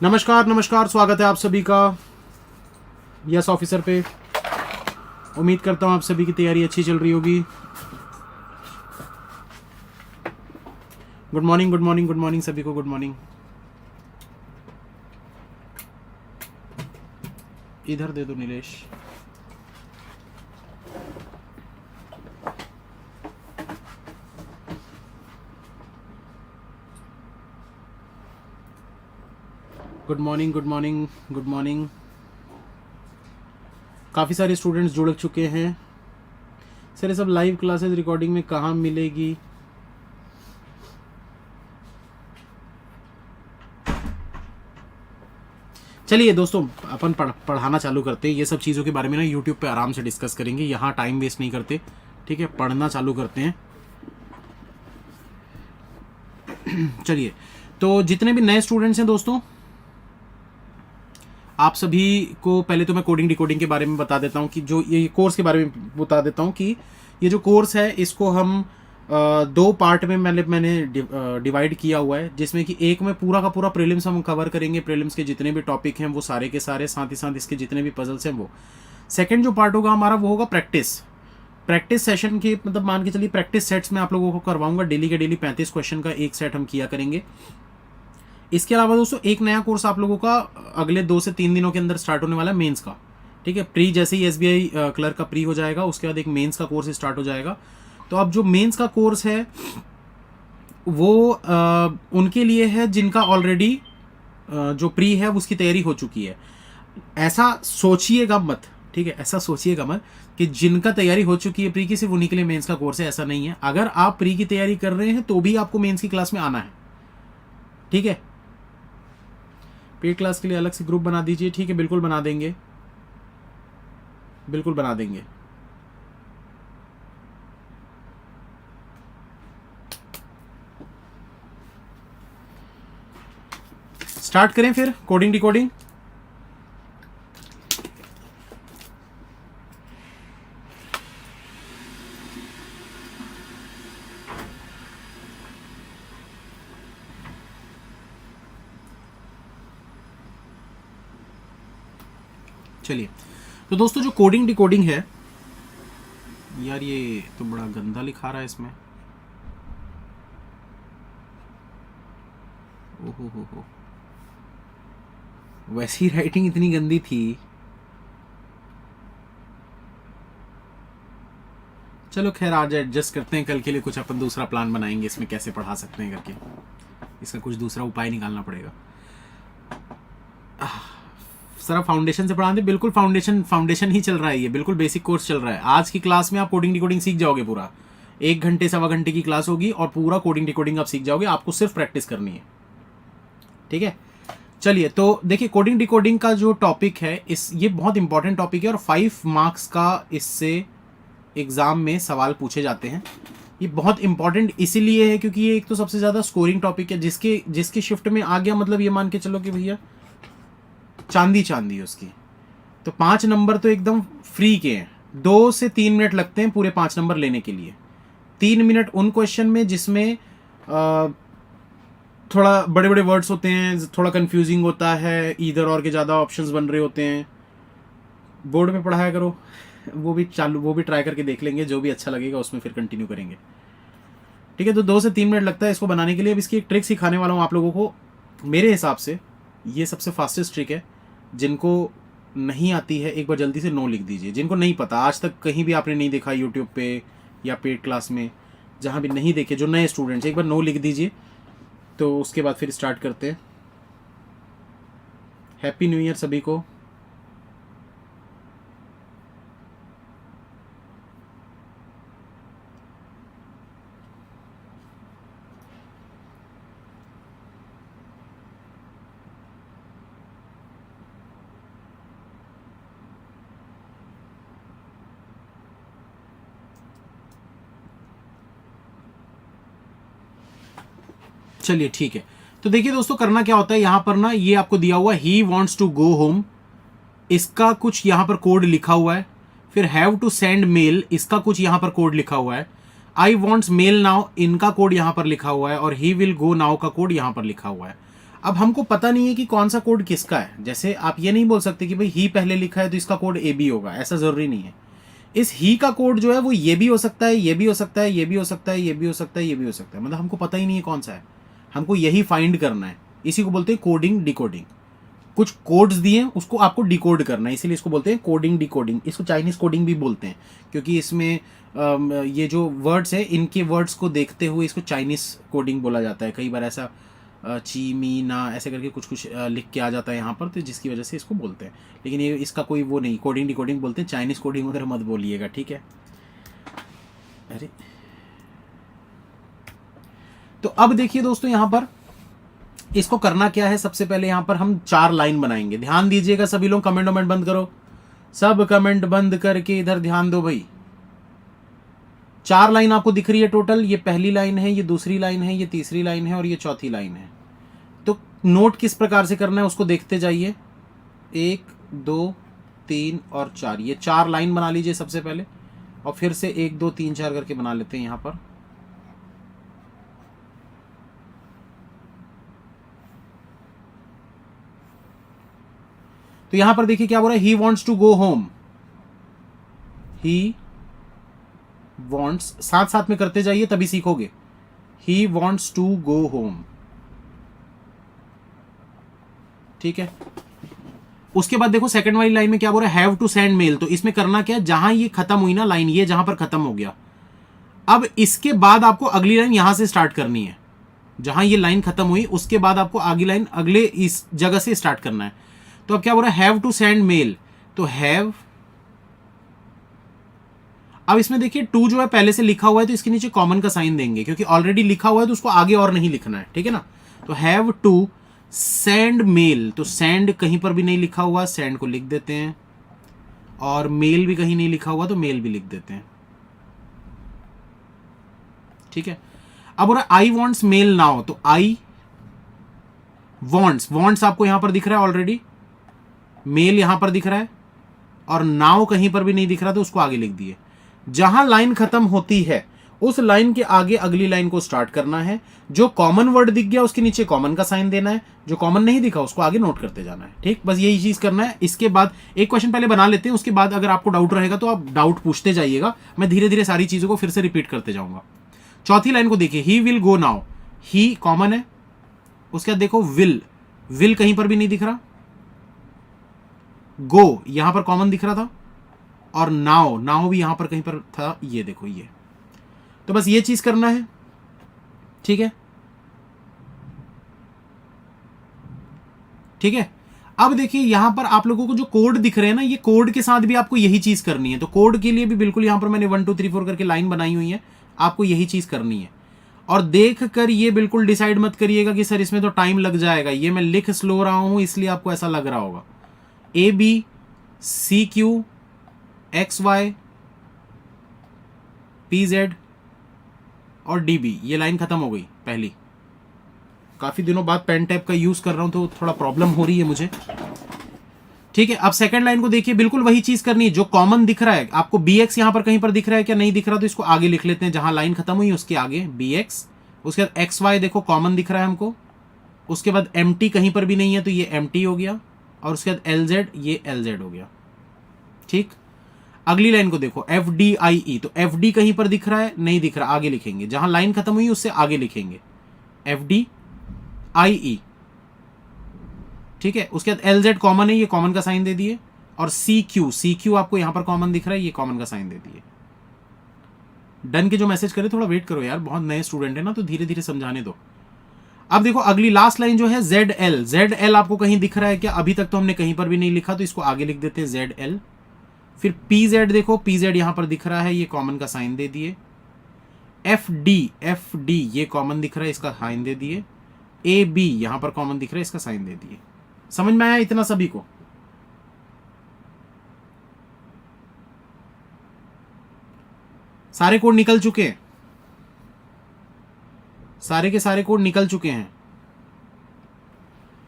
नमस्कार नमस्कार, स्वागत है आप सभी का यस ऑफिसर पे। उम्मीद करता हूँ आप सभी की तैयारी अच्छी चल रही होगी। Good morning good morning good morning सभी को, गुड मॉर्निंग। इधर दे दो Nilesh. Good morning good morning good morning. काफ़ी सारे स्टूडेंट्स जुड़ चुके हैं। सर ये सब लाइव क्लासेस रिकॉर्डिंग में कहाँ मिलेगी? चलिए दोस्तों, अपन पढ़ाना चालू करते हैं। ये सब चीज़ों के बारे में ना यूट्यूब पे आराम से डिस्कस करेंगे, यहाँ टाइम वेस्ट नहीं करते। ठीक है, पढ़ना चालू करते हैं। चलिए, तो जितने भी नए स्टूडेंट्स हैं दोस्तों, आप सभी को पहले तो मैं कोडिंग डिकोडिंग के बारे में बता देता हूँ कि जो ये कोर्स के बारे में बता देता हूँ कि ये जो कोर्स है इसको हम दो पार्ट में मैंने डिवाइड किया हुआ है, जिसमें कि एक में पूरा का पूरा प्रीलिम्स हम कवर करेंगे। प्रीलिम्स के जितने भी टॉपिक हैं वो सारे के सारे, साथ ही साथ इसके जितने भी पजल्स हैं वो। सेकंड जो पार्ट होगा हमारा वो होगा प्रैक्टिस सेशन की, मतलब मान के चलिए प्रैक्टिस सेट्स में आप लोगों को करवाऊंगा। डेली के डेली 35 क्वेश्चन का एक सेट हम किया करेंगे। इसके अलावा दोस्तों एक नया कोर्स आप लोगों का अगले 2 से 3 दिनों के अंदर स्टार्ट होने वाला है, मेंस का। ठीक है, प्री जैसे ही SBI क्लर्क का प्री हो जाएगा, उसके बाद एक मेंस का कोर्स स्टार्ट हो जाएगा। तो अब जो मेंस का कोर्स है वो उनके लिए है जिनका ऑलरेडी जो प्री है उसकी तैयारी हो चुकी है। ऐसा सोचिएगा मत, ठीक है, ऐसा सोचिएगा मत कि जिनका तैयारी हो चुकी है प्री की सिर्फ उन्हीं के लिए मेंस का कोर्स है। ऐसा नहीं है। अगर आप प्री की तैयारी कर रहे हैं तो भी आपको मेंस की क्लास में आना है। ठीक है, पेड क्लास के लिए अलग से ग्रुप बना दीजिए। ठीक है, बिल्कुल बना देंगे, बिल्कुल बना देंगे। स्टार्ट करें फिर कोडिंग डिकोडिंग। चलिए, तो दोस्तों जो कोडिंग डिकोडिंग है, यार ये तो बड़ा गंदा लिखा रहा है इसमें। ओहो हो, वैसी राइटिंग इतनी गंदी थी। चलो खैर, आज एडजस्ट करते हैं। कल के लिए कुछ अपन दूसरा प्लान बनाएंगे, इसमें कैसे पढ़ा सकते हैं करके। इसका कुछ दूसरा उपाय निकालना पड़ेगा। सर फाउंडेशन से पढ़ा दे। बिल्कुल फाउंडेशन ही चल रहा है, ये बिल्कुल बेसिक कोर्स चल रहा है। आज की क्लास में आप कोडिंग डिकोडिंग सीख जाओगे। पूरा 1 घंटे सवा घंटे की क्लास होगी और पूरा कोडिंग डिकोडिंग आप सीख जाओगे। आपको सिर्फ प्रैक्टिस करनी है। ठीक है, चलिए, तो देखिए कोडिंग डिकोडिंग का जो टॉपिक है ये बहुत इंपॉर्टेंट टॉपिक है और 5 मार्क्स का इससे एग्जाम में सवाल पूछे जाते हैं। ये बहुत इंपॉर्टेंट इसीलिए है क्योंकि ये एक तो सबसे ज्यादा स्कोरिंग टॉपिक है। जिसकी शिफ्ट में आ गया, मतलब ये मान के चलो कि भैया चांदी उसकी, तो 5 नंबर तो एकदम फ्री के हैं। 2 से 3 मिनट लगते हैं पूरे 5 नंबर लेने के लिए। 3 मिनट उन क्वेश्चन में जिसमें थोड़ा बड़े बड़े वर्ड्स होते हैं, थोड़ा कंफ्यूजिंग होता है, इधर और के ज़्यादा ऑप्शंस बन रहे होते हैं। बोर्ड पे पढ़ाया करो, वो भी ट्राई करके देख लेंगे। जो भी अच्छा लगेगा उसमें फिर कंटिन्यू करेंगे। ठीक है, तो 2 से 3 मिनट लगता है इसको बनाने के लिए। अब इसकी एक ट्रिक सिखाने वाला हूँ आप लोगों को। मेरे हिसाब से ये सबसे फास्टेस्ट ट्रिक है। जिनको नहीं आती है एक बार जल्दी से नो लिख दीजिए। जिनको नहीं पता, आज तक कहीं भी आपने नहीं देखा यूट्यूब पे या पेड क्लास में, जहाँ भी नहीं देखे, जो नए स्टूडेंट्स, एक बार नो लिख दीजिए। तो उसके बाद फिर स्टार्ट करते हैं। हैप्पी न्यू ईयर सभी को। चलिए ठीक है, तो देखिए दोस्तों करना क्या होता है यहाँ पर ना, ये आपको दिया हुआ he wants to go home, इसका कुछ यहाँ पर कोड लिखा हुआ है। फिर हैव टू सेंड मेल, इसका कुछ यहाँ पर कोड लिखा हुआ है। आई वॉन्ट्स मेल नाउ, इनका कोड यहां पर लिखा हुआ है, और ही विल गो नाउ का कोड यहां पर लिखा हुआ है। अब हमको पता नहीं है कि कौन सा कोड किसका है। जैसे आप ये नहीं बोल सकते कि भाई ही पहले लिखा है तो इसका कोड ए बी होगा, ऐसा जरूरी नहीं है। इस ही का कोड जो है वो ये भी हो सकता है, ये भी हो सकता है, ये भी हो सकता है, ये भी हो सकता है, ये भी हो सकता है, मतलब हमको पता ही नहीं है कौन सा है। हमको यही फाइंड करना है। इसी को बोलते हैं कोडिंग डिकोडिंग। कुछ कोड्स दिए उसको आपको डिकोड करना है, इसीलिए इसको बोलते हैं कोडिंग डिकोडिंग। इसको चाइनीज कोडिंग भी बोलते हैं, क्योंकि इसमें ये जो वर्ड्स है इनके वर्ड्स को देखते हुए इसको चाइनीज कोडिंग बोला जाता है। कई बार ऐसा ची मी ना ऐसे करके कुछ कुछ लिख के आ जाता है यहाँ पर, तो जिसकी वजह से इसको बोलते हैं। लेकिन ये इसका कोई वो नहीं, कोडिंग डिकोडिंग बोलते हैं। चाइनीज कोडिंग वगैरह मत बोलिएगा, ठीक है। अरे तो अब देखिए दोस्तों, यहाँ पर इसको करना क्या है। सबसे पहले यहाँ पर हम 4 लाइन बनाएंगे। ध्यान दीजिएगा सभी लोग, कमेंट वमेंट बंद करो, सब कमेंट बंद करके इधर ध्यान दो भाई। 4 लाइन आपको दिख रही है टोटल। ये पहली लाइन है, ये दूसरी लाइन है, ये तीसरी लाइन है और ये चौथी लाइन है। तो नोट किस प्रकार से करना है उसको देखते जाइए। 1 2 3 और 4, ये 4 लाइन बना लीजिए सबसे पहले, और फिर से 1 2 3 4 करके बना लेते हैं यहां पर। तो यहां पर देखिए क्या बोल रहा है, he wants to go home. He wants, साथ साथ में करते जाइए तभी सीखोगे। He wants to go home, ठीक है। उसके बाद देखो सेकंड वाली लाइन में क्या बोल रहा है, हैव टू सेंड मेल। तो इसमें करना क्या है, जहां ये खत्म हुई ना लाइन, ये जहां पर खत्म हो गया, अब इसके बाद आपको अगली लाइन यहां से स्टार्ट करनी है। जहां ये लाइन खत्म हुई उसके बाद आपको अगली लाइन अगले इस जगह से स्टार्ट करना है। तो अब क्या बोल रहा है, हैव टू सेंड मेल। तो हैव, अब इसमें देखिए टू जो है पहले से लिखा हुआ है, तो इसके नीचे कॉमन का साइन देंगे, क्योंकि ऑलरेडी लिखा हुआ है तो उसको आगे और नहीं लिखना है, ठीक है ना। तो हैव टू सेंड मेल, तो सेंड कहीं पर भी नहीं लिखा हुआ, सेंड को लिख देते हैं, और मेल भी कहीं नहीं लिखा हुआ तो मेल भी लिख देते हैं, ठीक है। अब बोला आई वॉन्ट्स मेल नाउ। तो आई वॉन्ट्स, वॉन्ट्स आपको यहां पर दिख रहा है ऑलरेडी, मेल यहां पर दिख रहा है, और नाउ कहीं पर भी नहीं दिख रहा तो उसको आगे लिख दिए। जहां लाइन खत्म होती है उस लाइन के आगे अगली लाइन को स्टार्ट करना है। जो कॉमन वर्ड दिख गया उसके नीचे कॉमन का साइन देना है, जो कॉमन नहीं दिखा उसको आगे नोट करते जाना है, ठीक। बस यही चीज करना है। इसके बाद एक क्वेश्चन पहले बना लेते हैं, उसके बाद अगर आपको डाउट रहेगा तो आप डाउट पूछते जाइएगा, मैं धीरे धीरे सारी चीजों को फिर से रिपीट करते जाऊंगा। चौथी लाइन को देखिए, he will go now. He common है, उसके बाद देखो विल, विल कहीं पर भी नहीं दिख रहा, गो यहां पर कॉमन दिख रहा था, और नाउ, नाउ भी यहां पर कहीं पर था, ये देखो ये। तो बस ये चीज करना है, ठीक है, ठीक है। अब देखिए यहां पर आप लोगों को जो कोड दिख रहे हैं ना, ये कोड के साथ भी आपको यही चीज करनी है। तो कोड के लिए भी बिल्कुल यहां पर मैंने 1 2 3 4 करके लाइन बनाई हुई है, आपको यही चीज करनी है। और देख कर ये बिल्कुल डिसाइड मत करिएगा कि सर इसमें तो टाइम लग जाएगा, ये मैं लिख स्लो रहा हूं इसलिए आपको ऐसा लग रहा होगा। A B C Q X Y P Z और डी बी, ये लाइन खत्म हो गई पहली। काफी दिनों बाद पेन टैप का यूज कर रहा हूं तो थोड़ा प्रॉब्लम हो रही है मुझे, ठीक है। अब सेकंड लाइन को देखिए, बिल्कुल वही चीज करनी है। जो कॉमन दिख रहा है आपको, बी एक्स यहां पर कहीं पर दिख रहा है क्या, नहीं दिख रहा तो इसको आगे लिख लेते हैं, जहां लाइन खत्म हुई उसके आगे बी एक्स। उसके बाद एक्स वाई देखो कॉमन दिख रहा है हमको, उसके बाद एम टी कहीं पर भी नहीं है तो ये एम टी हो गया, और उसके बाद एल जेड, ये एल जेड हो गया, ठीक। अगली लाइन को देखो, एफ डी आई ई। तो एफ डी कहीं पर दिख रहा है, नहीं दिख रहा, आगे लिखेंगे, जहां लाइन खत्म हुई उससे आगे लिखेंगे, एफ डी आई ई, ठीक है। उसके बाद एल जेड कॉमन है, ये कॉमन का साइन दे दिए, और सी क्यू, सी क्यू आपको यहां पर कॉमन दिख रहा है, ये कॉमन का साइन दे दिए। डन के जो मैसेज करे थोड़ा वेट करो यार, बहुत नए स्टूडेंट है ना, तो धीरे धीरे समझाने दो। अब देखो अगली लास्ट लाइन जो है जेड एल, जेड एल आपको कहीं दिख रहा है क्या, अभी तक तो हमने कहीं पर भी नहीं लिखा तो इसको आगे लिख देते हैं जेड एल। फिर पी जेड देखो, पी जेड यहां पर दिख रहा है, ये कॉमन का साइन दे दिए। एफ डी ये कॉमन दिख रहा है, इसका साइन दे दिए। ए बी यहां पर कॉमन दिख रहा है, इसका साइन दे दिए। समझ में आया इतना सभी को? सारे कोड निकल चुके हैं, सारे के सारे कोड निकल चुके हैं।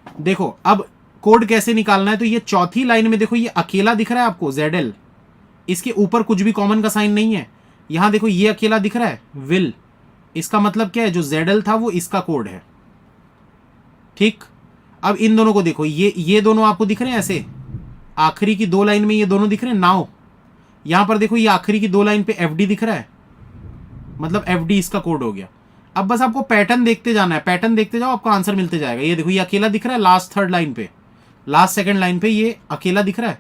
देखो अब कोड कैसे निकालना है, तो ये चौथी लाइन में देखो, ये अकेला दिख रहा है आपको ZL, इसके ऊपर कुछ भी कॉमन का साइन नहीं है। यहां देखो ये अकेला दिख रहा है विल, इसका मतलब क्या है, जो ZL था वो इसका कोड है। ठीक, अब इन दोनों को देखो, ये दोनों आपको दिख रहे हैं ऐसे, आखिरी की 2 लाइन में ये दोनों दिख रहे हैं नाउ। यहां पर देखो ये आखिरी की 2 लाइन पे FD दिख रहा है, मतलब FD इसका कोड हो गया। अब बस आपको पैटर्न देखते जाना है, पैटर्न देखते जाओ, आपको आंसर मिलते जाएगा। ये देखो ये अकेला दिख रहा है लास्ट 3rd लाइन पे, लास्ट 2nd लाइन पे ये अकेला दिख रहा है।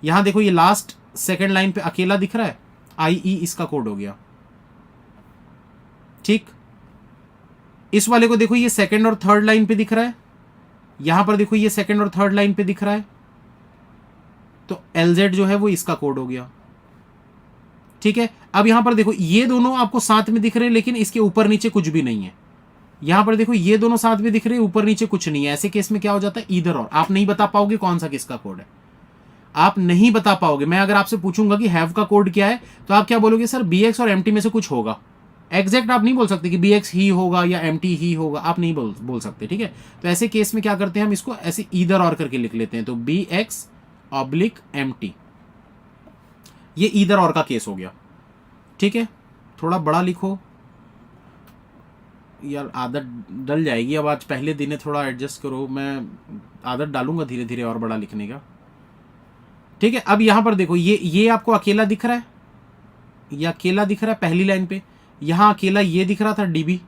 यहां देखो ये लास्ट 2nd लाइन पे अकेला दिख रहा है, IE इसका कोड हो गया। ठीक, इस वाले को देखो ये 2nd और 3rd लाइन पे दिख रहा है, यहां पर देखो ये 2nd और 3rd लाइन पे दिख रहा है, तो LZ जो है वो इसका कोड हो गया। ठीक है, अब यहां पर देखो ये दोनों आपको साथ में दिख रहे हैं, लेकिन इसके ऊपर नीचे कुछ भी नहीं है। यहां पर देखो ये दोनों साथ में दिख रहे हैं, ऊपर नीचे कुछ नहीं है। ऐसे केस में क्या हो जाता है, ईदर और। आप नहीं बता पाओगे कौन सा किसका कोड है, आप नहीं बता पाओगे। मैं अगर आपसे पूछूंगा कि हैव का कोड क्या है, तो आप क्या बोलोगे, सर BX और MT में से कुछ होगा। एग्जैक्ट आप नहीं बोल सकते कि BX ही होगा या MT ही होगा, आप नहीं बोल सकते। ठीक है, तो ऐसे केस में क्या करते हैं, हम इसको ऐसे ईदर और करके लिख लेते हैं। तो BX/MT, ये ईदर और का केस हो गया। ठीक है, थोड़ा बड़ा लिखो यार, आदत डल जाएगी। अब आज पहले दिन है, थोड़ा एडजस्ट करो, मैं आदत डालूंगा धीरे धीरे और बड़ा लिखने का। ठीक है, अब यहां पर देखो ये आपको अकेला दिख रहा है, ये अकेला दिख रहा है पहली लाइन पे। यहां अकेला ये दिख रहा था DB,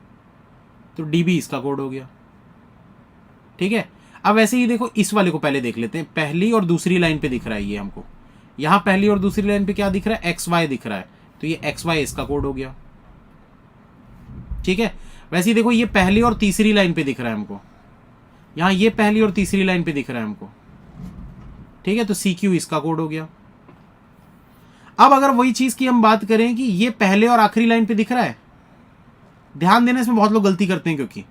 तो DB इसका कोड हो गया। ठीक है, अब ऐसे ही देखो इस वाले को पहले देख लेते हैं। पहली और दूसरी लाइन पे दिख रहा है ये हमको, यहां पहली और दूसरी लाइन पे क्या दिख रहा है, XY दिख रहा है, तो ये XY इसका कोड हो गया। ठीक है, वैसे ही देखो ये पहली और तीसरी लाइन पे दिख रहा है हमको, यहां ये पहली और तीसरी लाइन पे दिख रहा है हमको। ठीक है, तो CQ इसका कोड हो गया। अब अगर वही चीज की हम बात करें कि ये पहले और आखिरी लाइन पे दिख रहा है, ध्यान देना, इसमें बहुत लोग गलती करते हैं, क्योंकि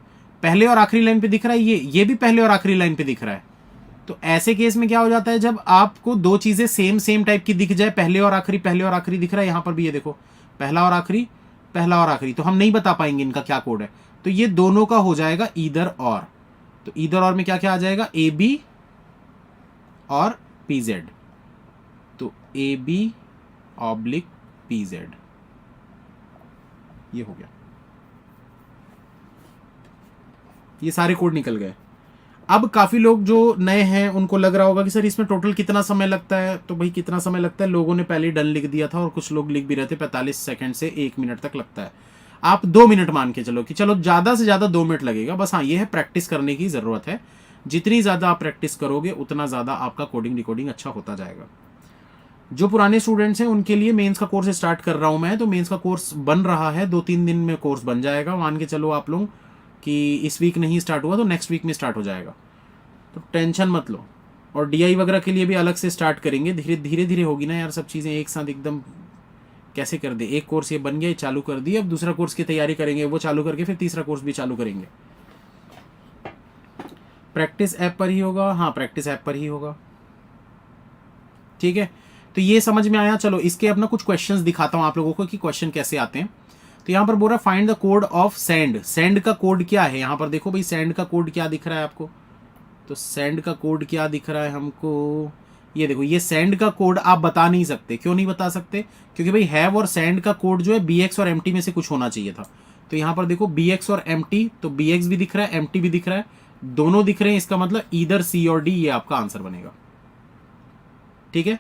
पहले और आखिरी लाइन पे दिख रहा है, ये भी पहले और आखिरी लाइन पे दिख रहा है। तो ऐसे केस में क्या हो जाता है, जब आपको 2 चीजें सेम टाइप की दिख जाए, पहले और आखिरी दिख रहा है, यहां पर भी ये देखो पहला और आखिरी, पहला और आखिरी, तो हम नहीं बता पाएंगे इनका क्या कोड है। तो ये दोनों का हो जाएगा ईदर और। तो ईदर और में क्या क्या आ जाएगा, AB और PZ, तो AB/PZ, ये हो गया। ये सारे कोड निकल गए। अब काफी लोग जो नए हैं उनको लग रहा होगा कि सर इसमें टोटल कितना समय लगता है। तो भाई कितना समय लगता है, लोगों ने पहले डन लिख दिया था, और कुछ लोग लिख भी रहे थे 45 सेकंड से 1 मिनट तक लगता है। आप 2 मिनट मान के चलो कि चलो ज्यादा से ज्यादा 2 मिनट लगेगा बस। हाँ, ये है प्रैक्टिस करने की जरूरत है। जितनी ज्यादा आप प्रैक्टिस करोगे उतना ज्यादा आपका कोडिंग डिकोडिंग अच्छा होता जाएगा। जो पुराने स्टूडेंट्स हैं उनके लिए मेंस का कोर्स स्टार्ट कर रहा हूं मैं, तो मेंस का कोर्स बन रहा है, 2-3 दिन में कोर्स बन जाएगा। मान के चलो आप लोग कि इस वीक नहीं स्टार्ट हुआ तो नेक्स्ट वीक में स्टार्ट हो जाएगा, तो टेंशन मत लो। और DI वगैरह के लिए भी अलग से स्टार्ट करेंगे, धीरे धीरे होगी ना यार, सब चीज़ें एक साथ एकदम कैसे कर दे। एक कोर्स ये बन गया, चालू कर दिया, अब दूसरा कोर्स की तैयारी करेंगे, वो चालू करके फिर तीसरा कोर्स भी चालू करेंगे। प्रैक्टिस ऐप पर ही होगा, हाँ प्रैक्टिस ऐप पर ही होगा। ठीक है, तो ये समझ में आया। चलो इसके अपना कुछ क्वेश्चंस दिखाता हूं आप लोगों को कि क्वेश्चन कैसे आते हैं। तो यहां पर बोल रहा है find the code of sand. Send का कोड क्या है, यहां पर देखो भाई सेंड का कोड क्या दिख रहा है आपको। तो सेंड का कोड क्या दिख रहा है हमको, ये देखो, ये सेंड का कोड आप बता नहीं सकते। क्यों नहीं बता सकते, क्योंकि भाई हैव और सेंड का कोड जो है BX और MT में से कुछ होना चाहिए था। तो यहां पर देखो BX और MT, तो BX भी दिख रहा है, MT भी दिख रहा है, दोनों दिख रहे हैं, इसका मतलब ईदर C और D, ये आपका आंसर बनेगा। ठीक है,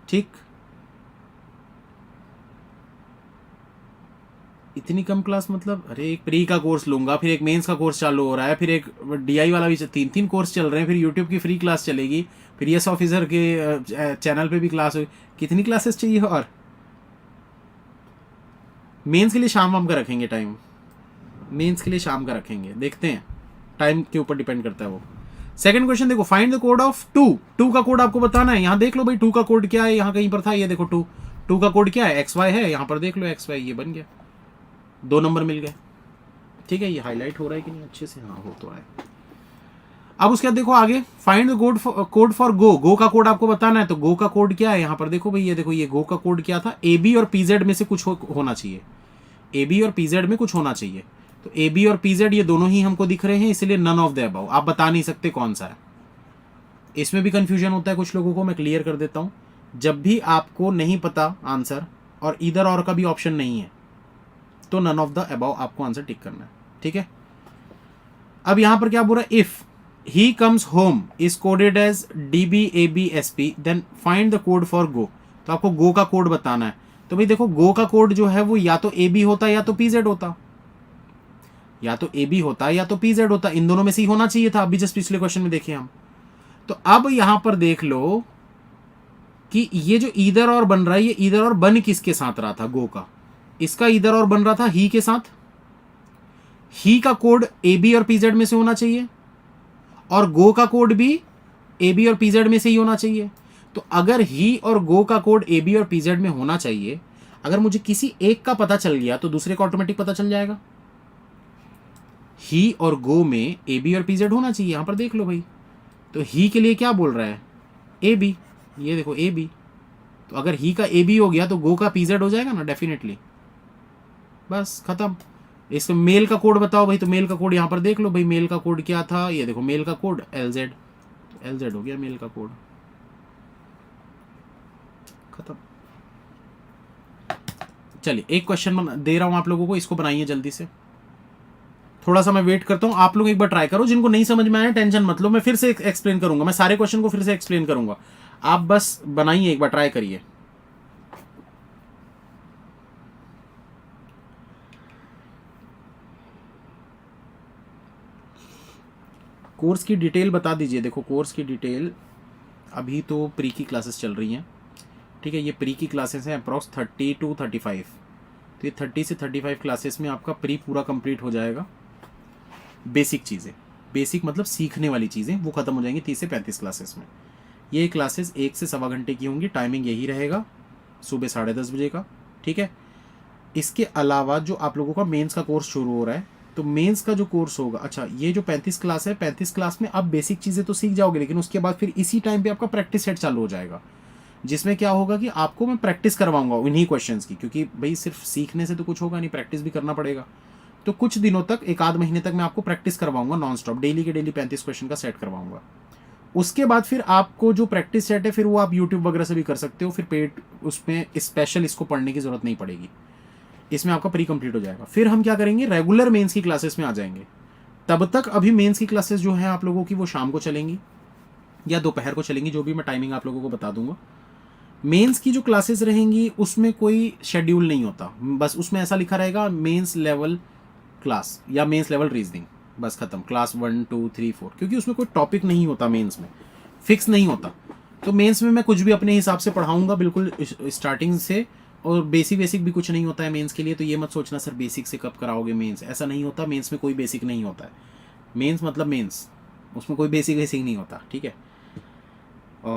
ठीक, इतनी कम क्लास मतलब, अरे एक प्री का कोर्स लूंगा, फिर एक मेंस का कोर्स चालू हो रहा है, फिर एक DI वाला भी, 3 कोर्स चल रहे हैं, फिर यूट्यूब की फ्री क्लास चलेगी, फिर यस ऑफिसर के चैनल पे भी क्लास होगी। कितनी क्लासेस चाहिए। और मेंस के लिए शाम वाम का रखेंगे टाइम, मेंस के लिए शाम का रखेंगे, देखते हैं, टाइम के ऊपर डिपेंड करता है वो। सेकंड क्वेश्चन देखो, फाइंड द कोड ऑफ 2 का कोड आपको बताना है। यहां देख लो भाई 2 का कोड क्या है, यहां कहीं पर था, ये देखो 2 का कोड क्या है, XY है, यहां पर देख लो XY, ये बन गया, 2 नंबर मिल गए। ठीक है, ये हाईलाइट हो रहा है कि नहीं अच्छे से, हाँ हो तो रहा है। अब उसके बाद देखो आगे, फाइंड द कोड फॉर गो का कोड आपको बताना है। तो गो का कोड क्या है, यहां पर देखो भाई, ये देखो, ये गो का कोड क्या था, AB और PZ में से कुछ होना चाहिए, AB और PZ में कुछ होना चाहिए। तो AB और PZ ये दोनों ही हमको दिख रहे हैं, इसलिए नन ऑफ द अबव, आप बता नहीं सकते कौन सा है। इसमें भी कंफ्यूजन होता है कुछ लोगों को, मैं क्लियर कर देता हूं। जब भी आपको नहीं पता आंसर और इधर और का भी ऑप्शन नहीं है तो नन ऑफ द अबव आपको आंसर टिक करना है, ठीक है। अब यहां पर क्या बोल रहा है, if he comes home is coded as DBABSP then find the code for go. तो आपको गो का कोड बताना है। तो भाई देखो गो का कोड जो है वो या तो AB होता या तो PZ होता, या तो AB होता या तो PZ होता, इन दोनों में से ही होना चाहिए था। अभी जस्ट पिछले क्वेश्चन में देखे हम। तो अब यहां पर देख लो कि ये जो ईदर और बन रहा है, ये ईदर और बन किसके साथ रहा था, गो का। इसका ईदर और बन रहा था ही के साथ। ही का कोड AB और PZ में से होना चाहिए और गो का कोड भी AB और PZ में से ही होना चाहिए। तो अगर ही और गो का कोड AB और PZ में होना चाहिए, अगर मुझे किसी एक का पता चल गया तो दूसरे का ऑटोमेटिक पता चल जाएगा। ही और गो में AB और PZ होना चाहिए, यहां पर देख लो भाई। तो ही के लिए क्या बोल रहा है, AB, ये देखो AB। तो अगर ही का AB हो गया तो गो का PZ हो जाएगा ना डेफिनेटली, बस खत्म। इसमें मेल का कोड बताओ भाई, तो मेल का कोड यहां पर देख लो भाई, मेल का कोड क्या था, ये देखो मेल का कोड LZ, तो LZ हो गया मेल का कोड, खत्म। चलिए एक क्वेश्चन दे रहा हूं आप लोगों को, इसको बनाइए जल्दी से। थोड़ा सा मैं वेट करता हूं, आप लोग एक बार ट्राई करो। जिनको नहीं समझ में आया टेंशन मत लो, मैं फिर से एक्सप्लेन करूंगा, मैं सारे क्वेश्चन को फिर से एक्सप्लेन करूंगा। आप बस बनाइए, एक बार ट्राई करिए। कोर्स की डिटेल बता दीजिए। देखो कोर्स की डिटेल, अभी तो प्री की क्लासेस चल रही हैं, ठीक है। ये प्री की क्लासेस हैं अप्रॉक्स 30 to 35। तो ये 30 से 35 क्लासेस में आपका प्री पूरा कंप्लीट हो जाएगा। बेसिक चीज़ें, बेसिक मतलब सीखने वाली चीज़ें, वो ख़त्म हो जाएंगी 30 से 35 क्लासेस में। ये क्लासेस 1 से सवा घंटे की होंगी, टाइमिंग यही रहेगा, सुबह 10:30 बजे का, ठीक है। इसके अलावा जो आप लोगों का मेंस का कोर्स शुरू हो रहा है, तो मेंस का जो कोर्स होगा, अच्छा ये जो 35 क्लास है, 35 क्लास में आप बेसिक चीज़ें तो सीख जाओगे, लेकिन उसके बाद फिर इसी टाइम पे आपका प्रैक्टिस सेट चालू हो जाएगा, जिसमें क्या होगा कि आपको मैं प्रैक्टिस करवाऊंगा उन्हीं क्वेश्चंस की, क्योंकि भाई सिर्फ सीखने से तो कुछ होगा नहीं, प्रैक्टिस भी करना पड़ेगा। तो कुछ दिनों तक, एक आध महीने तक मैं आपको प्रैक्टिस करवाऊंगा नॉन स्टॉप, डेली के डेली 35 क्वेश्चन का सेट करवाऊंगा। उसके बाद फिर आपको जो प्रैक्टिस सेट है फिर वो आप यूट्यूब वगैरह से भी कर सकते हो, फिर पेड उसमें स्पेशल इसको पढ़ने की जरूरत नहीं पड़ेगी, इसमें आपका प्री कंप्लीट हो जाएगा। फिर हम क्या करेंगे, रेगुलर मेंस की क्लासेस में आ जाएंगे। तब तक अभी मेंस की क्लासेस जो है आप लोगों की वो शाम को चलेंगी या दोपहर को चलेंगी, जो भी मैं टाइमिंग आप लोगों को बता दूंगा। मेंस की जो क्लासेस रहेंगी उसमें कोई शेड्यूल नहीं होता, बस उसमें ऐसा लिखा रहेगा मेंस लेवल क्लास या मेंस लेवल रीजनिंग, बस खत्म, क्लास 1 2 3 4, क्योंकि उसमें कोई टॉपिक नहीं होता, मेंस में फिक्स नहीं होता। तो मेंस में मैं कुछ भी अपने हिसाब से पढ़ाऊंगा बिल्कुल स्टार्टिंग से, और बेसिक भी कुछ नहीं होता है मेंस के लिए। तो ये मत सोचना सर बेसिक से कब कराओगे मेंस, ऐसा नहीं होता। मेंस में कोई बेसिक नहीं होता है, मेंस मतलब मेंस, उसमें कोई बेसिक नहीं होता, ठीक है।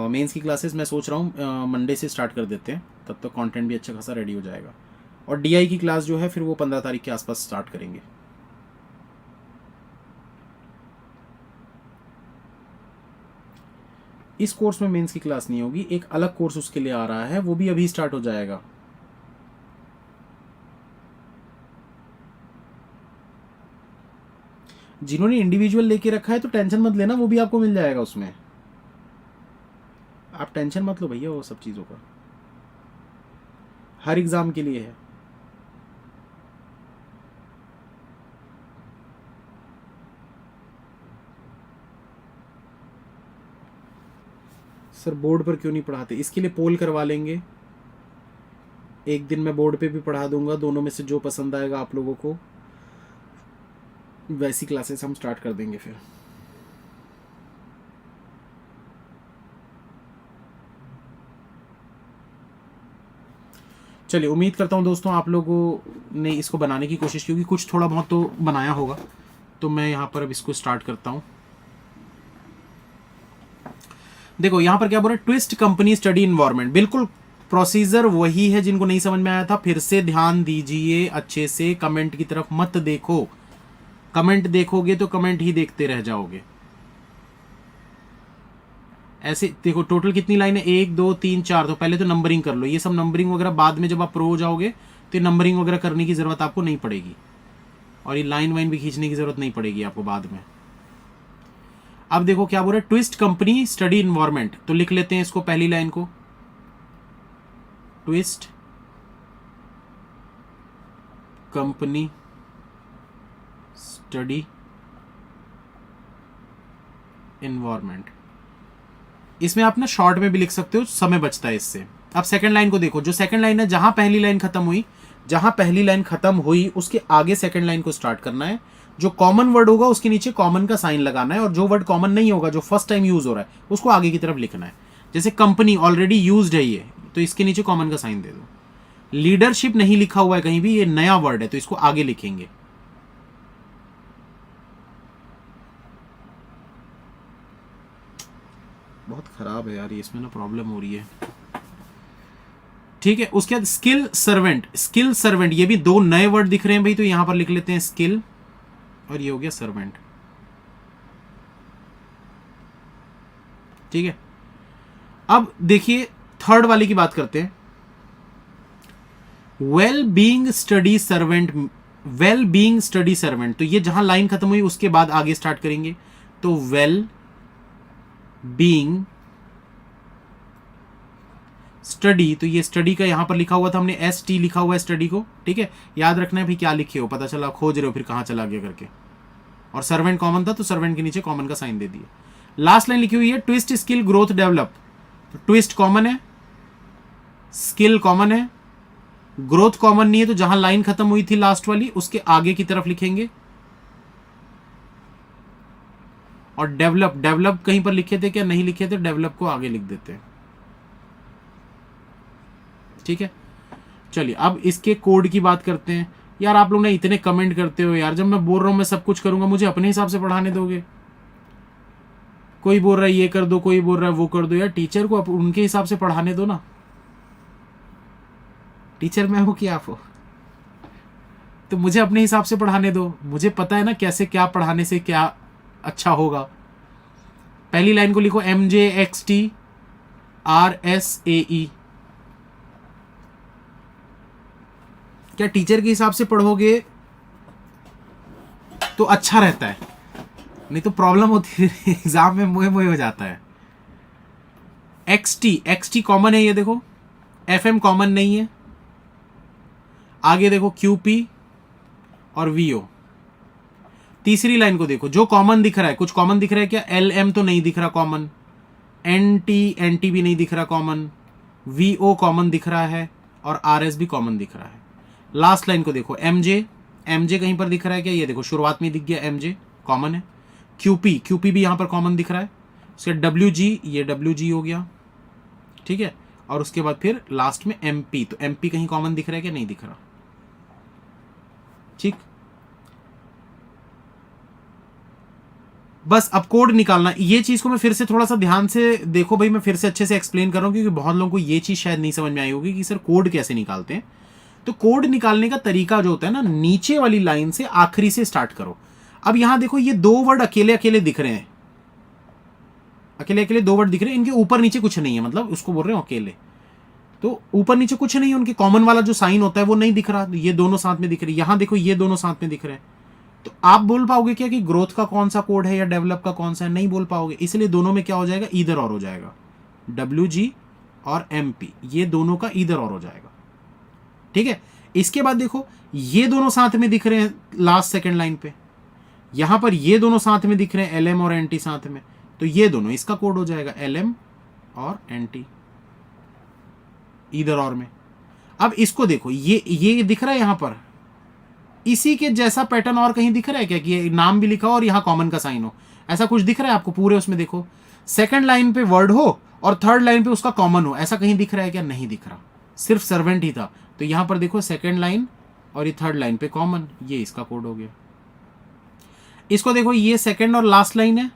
मेंस की क्लासेस मैं सोच रहा हूँ मंडे से स्टार्ट कर देते हैं, तब तक कंटेंट भी अच्छा खासा रेडी हो जाएगा। और DI की क्लास जो है फिर वो 15 तारीख के आसपास स्टार्ट करेंगे। इस कोर्स में मेंस की क्लास नहीं होगी, एक अलग कोर्स उसके लिए आ रहा है, वो भी अभी स्टार्ट हो जाएगा। जिन्होंने इंडिविजुअल लेके रखा है तो टेंशन मत लेना, वो भी आपको मिल जाएगा उसमें, आप टेंशन मत लो भैया वो सब चीज़ों का, हर एग्ज़ाम के लिए है। सर बोर्ड पर क्यों नहीं पढ़ाते, इसके लिए पोल करवा लेंगे, एक दिन मैं बोर्ड पे भी पढ़ा दूंगा, दोनों में से जो पसंद आएगा आप लोगों को वैसी क्लासेस हम स्टार्ट कर देंगे फिर। चलिए उम्मीद करता हूँ दोस्तों आप लोगों ने इसको बनाने की कोशिश की होगी, कुछ थोड़ा बहुत तो बनाया होगा। तो मैं यहाँ पर अब इसको स्टार्ट करता हूँ। देखो यहाँ पर क्या बोल रहा है, ट्विस्ट कंपनी स्टडी इन्वायरमेंट, बिल्कुल प्रोसीजर वही है। जिनको नहीं समझ में आया था फिर से ध्यान दीजिए अच्छे से, कमेंट की तरफ मत देखो, कमेंट देखोगे तो कमेंट ही देखते रह जाओगे। ऐसे देखो टोटल कितनी लाइन है, 1 2 3 4, तो पहले तो नंबरिंग कर लो। ये सब नंबरिंग वगैरह बाद में जब आप प्रो हो जाओगे तो नंबरिंग वगैरह करने की जरूरत आपको नहीं पड़ेगी, और ये लाइन वाइन भी खींचने की जरूरत नहीं पड़ेगी आपको बाद में। अब देखो क्या बोल रहा है, ट्विस्ट कंपनी स्टडी इन्वायरमेंट, तो लिख लेते हैं इसको पहली लाइन को। Twist company study environment. इसमें आप ना शॉर्ट में भी लिख सकते हो, समय बचता है इससे। अब सेकंड लाइन को देखो, जो सेकंड लाइन है जहां पहली लाइन खत्म हुई उसके आगे सेकंड लाइन को स्टार्ट करना है। जो कॉमन वर्ड होगा उसके नीचे कॉमन का साइन लगाना है, और जो वर्ड कॉमन नहीं होगा, जो फर्स्ट टाइम यूज हो रहा है, उसको आगे की तरफ लिखना है। जैसे कंपनी ऑलरेडी यूज्ड है ये, तो इसके नीचे कॉमन का साइन दे दो। लीडरशिप नहीं लिखा हुआ है कहीं भी, ये नया वर्ड है तो इसको आगे लिखेंगे। बहुत खराब है यार ये, इसमें ना प्रॉब्लम हो रही है। ठीक है, उसके बाद स्किल सर्वेंट, ये भी दो नए वर्ड दिख रहे हैं भाई, तो यहां पर लिख लेते हैं स्किल, और ये हो गया सर्वेंट। ठीक है, अब देखिए थर्ड वाले की बात करते हैं। वेल बीइंग स्टडी सर्वेंट, तो ये जहां लाइन खत्म हुई उसके बाद आगे स्टार्ट करेंगे। तो वेल बीइंग स्टडी, तो ये स्टडी का यहां पर लिखा हुआ था, हमने ST लिखा हुआ है स्टडी को। ठीक है, याद रखना है भाई क्या लिखे हो, पता चला खोज रहे हो फिर कहां चला गया करके। और सर्वेंट कॉमन था तो सर्वेंट के नीचे कॉमन का साइन दे दिया। लास्ट लाइन लिखी हुई है ट्विस्ट स्किल ग्रोथ डेवलप, तो ट्विस्ट कॉमन है, स्किल कॉमन है, ग्रोथ कॉमन नहीं है, तो जहां लाइन खत्म हुई थी लास्ट वाली उसके आगे की तरफ लिखेंगे। और डेवलप कहीं पर लिखे थे क्या, नहीं लिखे थे, डेवलप को आगे लिख देते हैं। ठीक है, चलिए अब इसके कोड की बात करते हैं। यार आप लोग ना इतने कमेंट करते हो यार, जब मैं बोल रहा हूं मैं सब कुछ करूंगा, मुझे अपने हिसाब से पढ़ाने दोगे? कोई बोल रहा है ये कर दो, कोई बोल रहा है वो कर दो। यार टीचर को उनके हिसाब से पढ़ाने दो ना। टीचर मैं हो कि आप हो, तो मुझे अपने हिसाब से पढ़ाने दो। मुझे पता है ना कैसे क्या पढ़ाने से क्या अच्छा होगा। पहली लाइन को लिखो MJXTRSAE। क्या टीचर के हिसाब से पढ़ोगे तो अच्छा रहता है, नहीं तो प्रॉब्लम होती है एग्जाम में, मोए मोए हो जाता है। XT कॉमन है, ये देखो। FM कॉमन नहीं है। आगे देखो QP और VO। तीसरी लाइन को देखो, जो कॉमन दिख रहा है, कुछ कॉमन दिख रहा है क्या? LM तो नहीं दिख रहा कॉमन, NT भी नहीं दिख रहा कॉमन, VO कॉमन दिख रहा है, और RS भी कॉमन दिख रहा है। लास्ट लाइन को देखो MJ कहीं पर दिख रहा है क्या? ये देखो शुरुआत में दिख गया MJ, कॉमन है। QP भी यहां पर कॉमन दिख रहा है। उसके WG, ये WG हो गया। ठीक है, और उसके बाद फिर लास्ट में MP, तो MP कहीं कॉमन दिख रहा है क्या? नहीं दिख रहा। ठीक, बस अब कोड निकालना। ये चीज को मैं फिर से थोड़ा सा ध्यान से देखो भाई, मैं फिर से अच्छे से एक्सप्लेन कर रहा हूं, क्योंकि बहुत लोगों को ये चीज शायद नहीं समझ में आई होगी कि सर कोड कैसे निकालते हैं। तो कोड निकालने का तरीका जो होता है ना, नीचे वाली लाइन से आखिरी से स्टार्ट करो। अब यहां देखो ये दो वर्ड अकेले अकेले दिख रहे हैं, अकेले अकेले दो वर्ड दिख रहे हैं, इनके ऊपर नीचे कुछ नहीं है, मतलब उसको बोल रहे हो अकेले, तो ऊपर नीचे कुछ नहीं है, उनके कॉमन वाला जो साइन होता है वो नहीं दिख रहा। ये दोनों साथ में दिख रहे हैं। यहां देखो ये दोनों साथ में दिख रहे हैं। तो आप बोल पाओगे क्या कि ग्रोथ का कौन सा कोड है या डेवलप का कौन सा है? नहीं बोल पाओगे। इसलिए दोनों में क्या हो जाएगा? ईदर और हो जाएगा। WG और MP, ये दोनों का ईदर और हो जाएगा। ठीक है, इसके बाद देखो ये दोनों साथ में दिख रहे हैं लास्ट सेकंड लाइन पे, यहां पर ये दोनों साथ में दिख रहे हैं LM और NT साथ में, तो ये दोनों, इसका कोड हो जाएगा LM और NT, ईदर और में। अब इसको देखो, ये दिख रहा है यहां पर, इसी के जैसा पैटर्न और कहीं दिख रहा है क्या कि ये नाम भी लिखा हो और यहां कॉमन का साइन हो? ऐसा कुछ दिख रहा है आपको पूरे उसमें? देखो सेकंड लाइन पे वर्ड हो और थर्ड लाइन पे उसका कॉमन हो, ऐसा कहीं दिख रहा है क्या? नहीं दिख रहा, सिर्फ सर्वेंट ही था। तो यहां पर देखो सेकंड लाइन और ये थर्ड लाइन पे कॉमन, ये इसका कोड हो गया। इसको देखो, ये सेकंड और लास्ट लाइन है,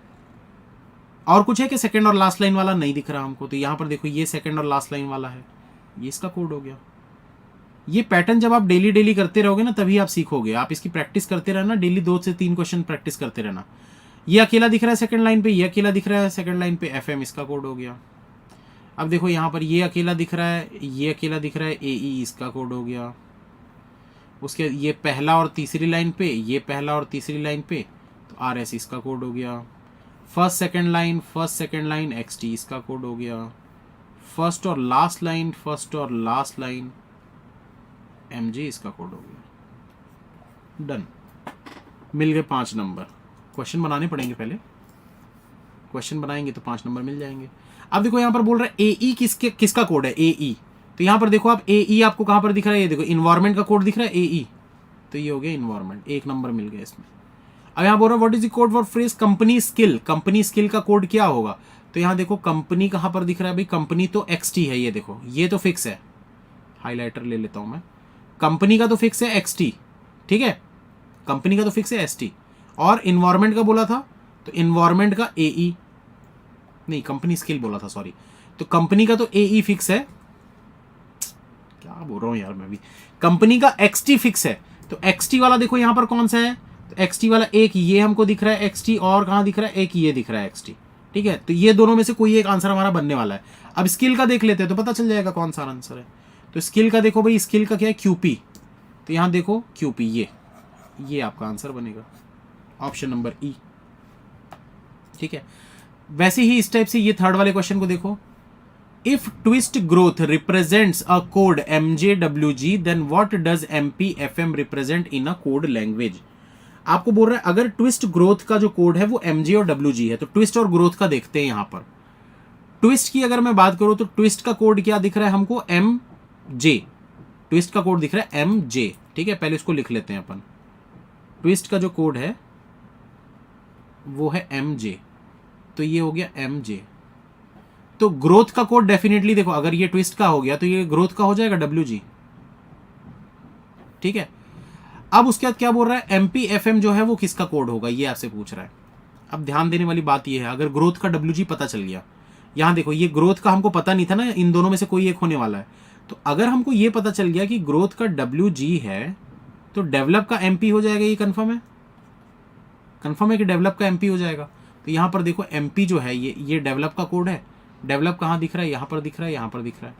और कुछ है कि सेकंड और लास्ट लाइन वाला नहीं दिख रहा हमको, तो यहां पर देखो ये सेकंड और लास्ट लाइन वाला है, ये इसका कोड हो गया। ये पैटर्न जब आप डेली डेली करते रहोगे ना तभी आप सीखोगे। आप इसकी प्रैक्टिस करते रहना, डेली 2 से 3 क्वेश्चन प्रैक्टिस करते रहना। ये अकेला दिख रहा है सेकंड लाइन पे, ये अकेला दिख रहा है सेकंड लाइन पे, FM इसका कोड हो गया। अब देखो यहाँ पर ये अकेला दिख रहा है, ये अकेला दिख रहा है, AE इसका कोड हो गया। उसके ये पहला और तीसरी लाइन पे, ये पहला और तीसरी लाइन पे, तो RS इसका कोड हो गया। फर्स्ट सेकंड लाइन XT इसका कोड हो गया। फर्स्ट और लास्ट लाइन, फर्स्ट और लास्ट लाइन mj इसका कोड हो गया। डन, मिल गए 5 नंबर। क्वेश्चन बनाने पड़ेंगे, पहले क्वेश्चन बनाएंगे तो 5 नंबर मिल जाएंगे। अब देखो यहाँ पर बोल रहा है AE किसका कोड है, AE। तो यहाँ पर देखो आप AE आपको कहाँ पर दिख रहा है, ये देखो इन्वायरमेंट का कोड दिख रहा है AE, तो ये हो गया इन्वायरमेंट, 1 नंबर मिल गया इसमें। अब यहाँ बोल रहा है what is the code for phrase company skill, company skill का कोड क्या होगा। तो यहाँ देखो कंपनी कहाँ पर दिख रहा है भाई, कंपनी तो XT है, ये देखो ये तो फिक्स है, हाईलाइटर ले लेता हूँ मैं, कंपनी का तो फिक्स है XT, ठीक है, कंपनी का तो फिक्स है ST। और इन्वायरमेंट का बोला था तो इन्वायरमेंट का AE, नहीं कंपनी स्किल बोला था सॉरी, तो कंपनी का तो AE फिक्स है, क्या बोल रहा हूँ यार मैं भी, कंपनी का XT फिक्स है। तो XT वाला देखो यहाँ पर कौन सा है, तो XT वाला एक ये हमको दिख रहा है XT, और कहाँ दिख रहा है, एक ये दिख रहा है XT, ठीक है। तो ये दोनों में से कोई एक आंसर हमारा बनने वाला है। अब स्किल का देख लेते हैं तो पता चल जाएगा कौन सा आंसर है। तो स्किल का देखो भाई, स्किल का क्या है QP, तो यहाँ देखो QP, ये आपका आंसर बनेगा, ऑप्शन नंबर E, ठीक है। वैसे ही इस टाइप से ये थर्ड वाले क्वेश्चन को देखो, if twist growth represents a code MJWG then what does MPFM represent in a code language. आपको बोल रहा है अगर ट्विस्ट ग्रोथ का जो कोड है वो MJ और WG है, तो ट्विस्ट और ग्रोथ का देखते हैं। यहां पर ट्विस्ट की अगर मैं बात करूं तो ट्विस्ट का कोड क्या दिख रहा है हमको, MJ, ट्विस्ट का कोड दिख रहा है MJ, ठीक है। पहले इसको लिख लेते हैं अपन, ट्विस्ट का जो कोड है वो है MJ, तो ये हो गया MJ। तो ग्रोथ का कोड डेफिनेटली देखो, अगर ये ट्विस्ट का हो गया तो ये ग्रोथ का हो जाएगा WG, ठीक है। अब उसके बाद क्या बोल रहा है, MPFM जो है वो किसका कोड होगा, ये आपसे पूछ रहा है। अब ध्यान देने वाली बात ये है, अगर ग्रोथ का WG पता चल गया, यहां देखो ये ग्रोथ का हमको पता नहीं था ना, इन दोनों में से कोई एक होने वाला है। तो अगर हमको ये पता चल गया कि ग्रोथ का WG है तो डेवलप का MP हो जाएगा, ये कंफर्म है, कंफर्म है कि डेवलप का MP हो जाएगा। तो यहां पर देखो MP जो है ये डेवलप का कोड है, डेवलप कहां दिख रहा है, यहां पर दिख रहा है, यहां पर दिख रहा है,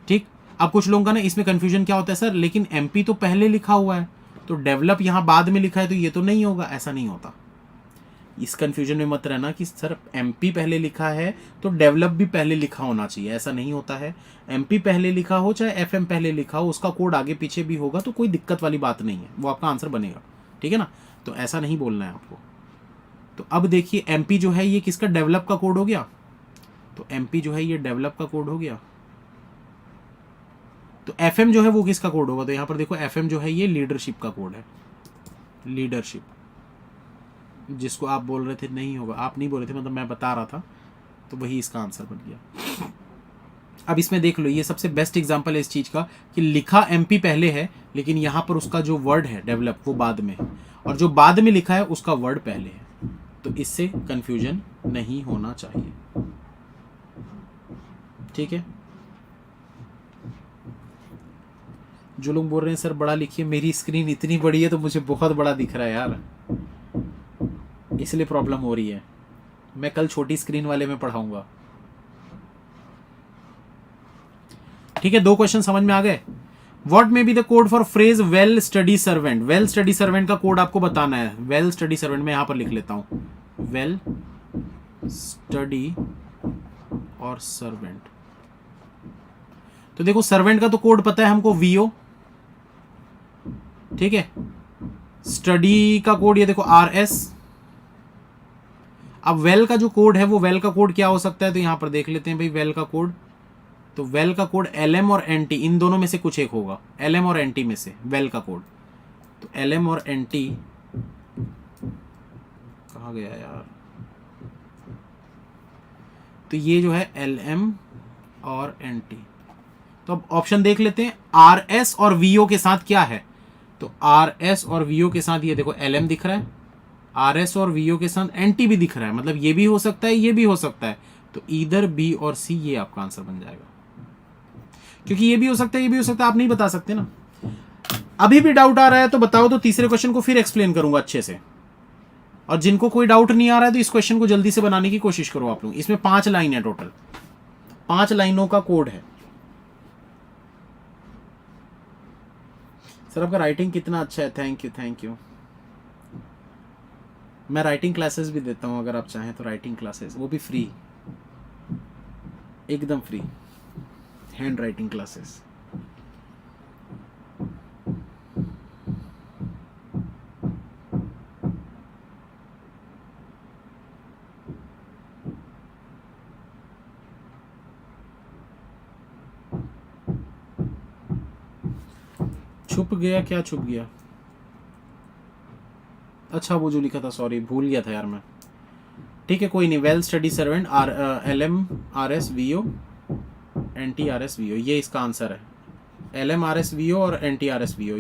ठीक। अब कुछ लोगों का ना इसमें कंफ्यूजन क्या होता है, सर लेकिन MP तो पहले लिखा हुआ है तो डेवलप यहां बाद में लिखा है, तो ये तो नहीं होगा, ऐसा नहीं होता। इस कंफ्यूजन में मत रहना कि सर MP पहले लिखा है तो डेवलप भी पहले लिखा होना चाहिए, ऐसा नहीं होता है। MP पहले लिखा हो चाहे FM पहले लिखा हो, उसका कोड आगे पीछे भी होगा तो कोई दिक्कत वाली बात नहीं है, वो आपका आंसर बनेगा, ठीक है ना। तो ऐसा नहीं बोलना है आपको। तो अब देखिए MP जो है ये किसका, डेवलप का कोड हो गया, तो MP जो है ये डेवलप का कोड हो गया। तो FM जो है वो किसका कोड होगा, तो यहां पर देखो FM जो है ये लीडरशिप का कोड है, लीडरशिप, जिसको आप बोल रहे थे नहीं होगा, आप नहीं बोल रहे थे, मतलब मैं बता रहा था, तो वही इसका आंसर बन गया। अब इसमें देख लो, ये सबसे बेस्ट एग्जांपल है इस चीज का कि लिखा MP पहले है लेकिन यहां पर उसका जो वर्ड है डेवलप वो बाद में है, और जो बाद में लिखा है उसका वर्ड पहले है, तो इससे कंफ्यूजन नहीं होना चाहिए, ठीक है। जो लोग बोल रहे हैं सर बड़ा लिखिए, मेरी स्क्रीन इतनी बड़ी है तो मुझे बहुत बड़ा दिख रहा है यार, इसलिए प्रॉब्लम हो रही है। मैं कल छोटी स्क्रीन वाले में पढ़ाऊंगा, ठीक है। 2 क्वेश्चन समझ में आ गए। What may be the code for phrase well study servant, well study servant का कोड आपको बताना है। वेल स्टडी सर्वेंट में यहां पर लिख लेता हूं, वेल स्टडी और सर्वेंट। तो देखो सर्वेंट का तो कोड पता है हमको, VO, ठीक है। स्टडी का कोड ये देखो RS। अब वेल का जो कोड है वो वेल का कोड क्या हो सकता है, तो यहां पर देख लेते हैं भाई वेल का कोड। तो वेल का कोड LM और NT, इन दोनों में से कुछ एक होगा, LM और NT में से वेल का कोड। तो LM और NT कहाँ गया यार, तो ये जो है LM और NT। तो अब ऑप्शन देख लेते हैं, RS और VO के साथ क्या है, तो RS और VO के साथ ये देखो LM दिख रहा है, RS और VO के साथ NT भी दिख रहा है, मतलब ये भी हो सकता है ये भी हो सकता है। तो इधर B और C ये आपका आंसर बन जाएगा, क्योंकि ये भी हो सकता है ये भी हो सकता है, आप नहीं बता सकते ना। अभी भी डाउट आ रहा है तो बताओ, तो तीसरे क्वेश्चन को फिर एक्सप्लेन करूंगा अच्छे से। और जिनको कोई डाउट नहीं आ रहा है तो इस क्वेश्चन को जल्दी से बनाने की कोशिश करो आप लोग। इसमें 5 लाइन है टोटल, 5 लाइनों का कोड है। सर आपका राइटिंग कितना अच्छा है, थैंक यू थैंक यू। मैं राइटिंग क्लासेस भी देता हूं, अगर आप चाहें तो राइटिंग क्लासेस, वो भी फ्री। एकदम फ्री हैंड राइटिंग क्लासेस। छुप गया, क्या छुप गया? अच्छा वो जो लिखा था, सॉरी भूल गया था यार मैं। ठीक है कोई नहीं। Well study servant, are LMRS VO NTRS VO, ये इसका आंसर है। LMRS VO और NTRS VO,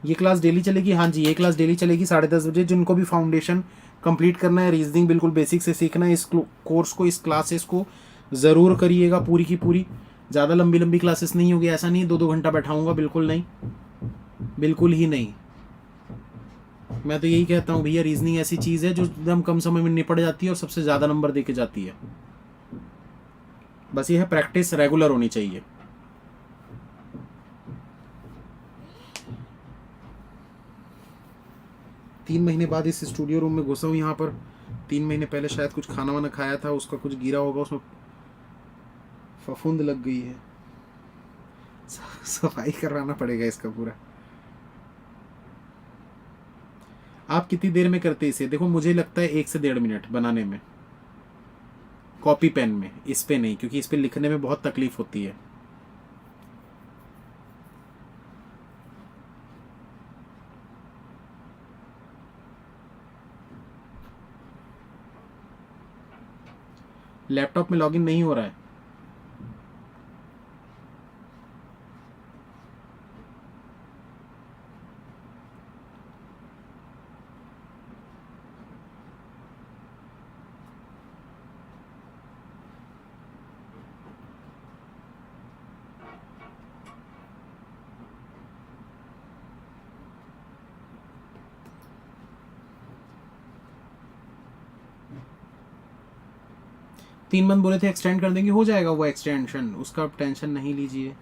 ये क्लास डेली चलेगी। हाँ जी, ये क्लास डेली चलेगी 10:30 बजे। जिनको भी फाउंडेशन कंप्लीट करना है, रीजनिंग बिल्कुल बेसिक से सीखना है, इस कोर्स को, इस क्लासेस को ज़रूर करिएगा पूरी की पूरी। ज़्यादा लंबी लंबी क्लासेस नहीं होगी, ऐसा नहीं 2-2 घंटा बैठाऊंगा, बिल्कुल नहीं, बिल्कुल ही नहीं। मैं तो यही कहता हूँ भैया, रीजनिंग ऐसी चीज़ है जो एकदम कम समय में निपट जाती है और सबसे ज़्यादा नंबर दे के जाती है। बस ये है, प्रैक्टिस रेगुलर होनी चाहिए। तीन महीने बाद इस स्टूडियो रूम में घुसा हूँ यहाँ पर। 3 महीने पहले शायद कुछ खाना वाना खाया था, उसका कुछ गिरा होगा, उसमें फफूंद लग गई है। सफाई करवाना पड़ेगा इसका पूरा। आप कितनी देर में करते इसे? देखो मुझे लगता है 1 से 1.5 मिनट बनाने में, कॉपी पेन में, इस पे नहीं, क्योंकि इस पे लिखने में बहुत तकलीफ होती है। लैपटॉप में लॉगिन नहीं हो रहा है। तीन मंथ बोले थे, एक्सटेंड कर देंगे, हो जाएगा वो एक्सटेंशन, उसका आप टेंशन नहीं लीजिए।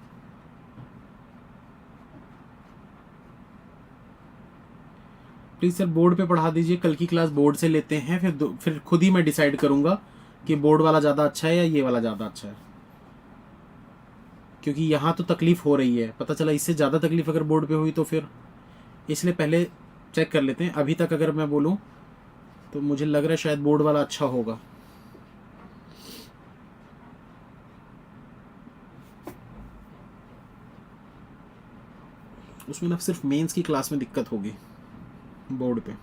प्लीज़ सर बोर्ड पे पढ़ा दीजिए, कल की क्लास बोर्ड से लेते हैं, फिर खुद ही मैं डिसाइड करूंगा कि बोर्ड वाला ज़्यादा अच्छा है या ये वाला ज़्यादा अच्छा है। क्योंकि यहाँ तो तकलीफ़ हो रही है, पता चला इससे ज़्यादा तकलीफ़ अगर बोर्ड पे हुई तो फिर, इसलिए पहले चेक कर लेते हैं। अभी तक अगर मैं बोलूँ तो मुझे लग रहा है शायद बोर्ड वाला अच्छा होगा। उसमें ना सिर्फ मेंस की क्लास में दिक्कत होगी बोर्ड पे।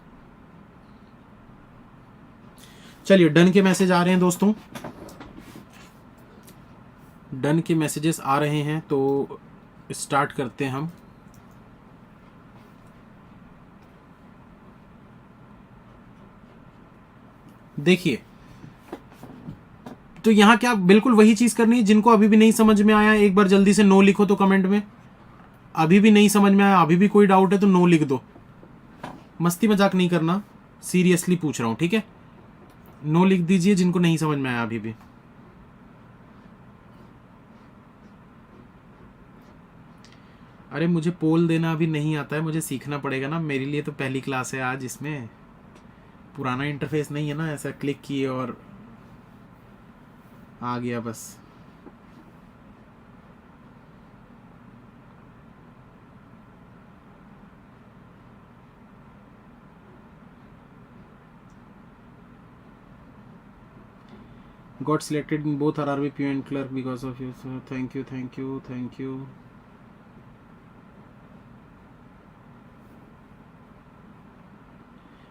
चलिए डन के मैसेज आ रहे हैं दोस्तों, डन के मैसेजेस आ रहे हैं, तो स्टार्ट करते हैं हम। देखिए तो यहाँ क्या बिल्कुल वही चीज़ करनी है। जिनको अभी भी नहीं समझ में आया, एक बार जल्दी से नो लिखो तो कमेंट में। अभी भी नहीं समझ में आया, अभी भी कोई डाउट है तो नो लिख दो। मस्ती मजाक नहीं करना, सीरियसली पूछ रहा हूँ, ठीक है? नो लिख दीजिए जिनको नहीं समझ में आया अभी भी। अरे मुझे पोल देना अभी नहीं आता है, मुझे सीखना पड़ेगा ना, मेरे लिए तो पहली क्लास है आज, इसमें पुराना इंटरफेस नहीं है ना, ऐसा क्लिक किए और आ गया बस। Got selected in both RRB PO and clerk because of you, sir. Thank you, thank you, thank you.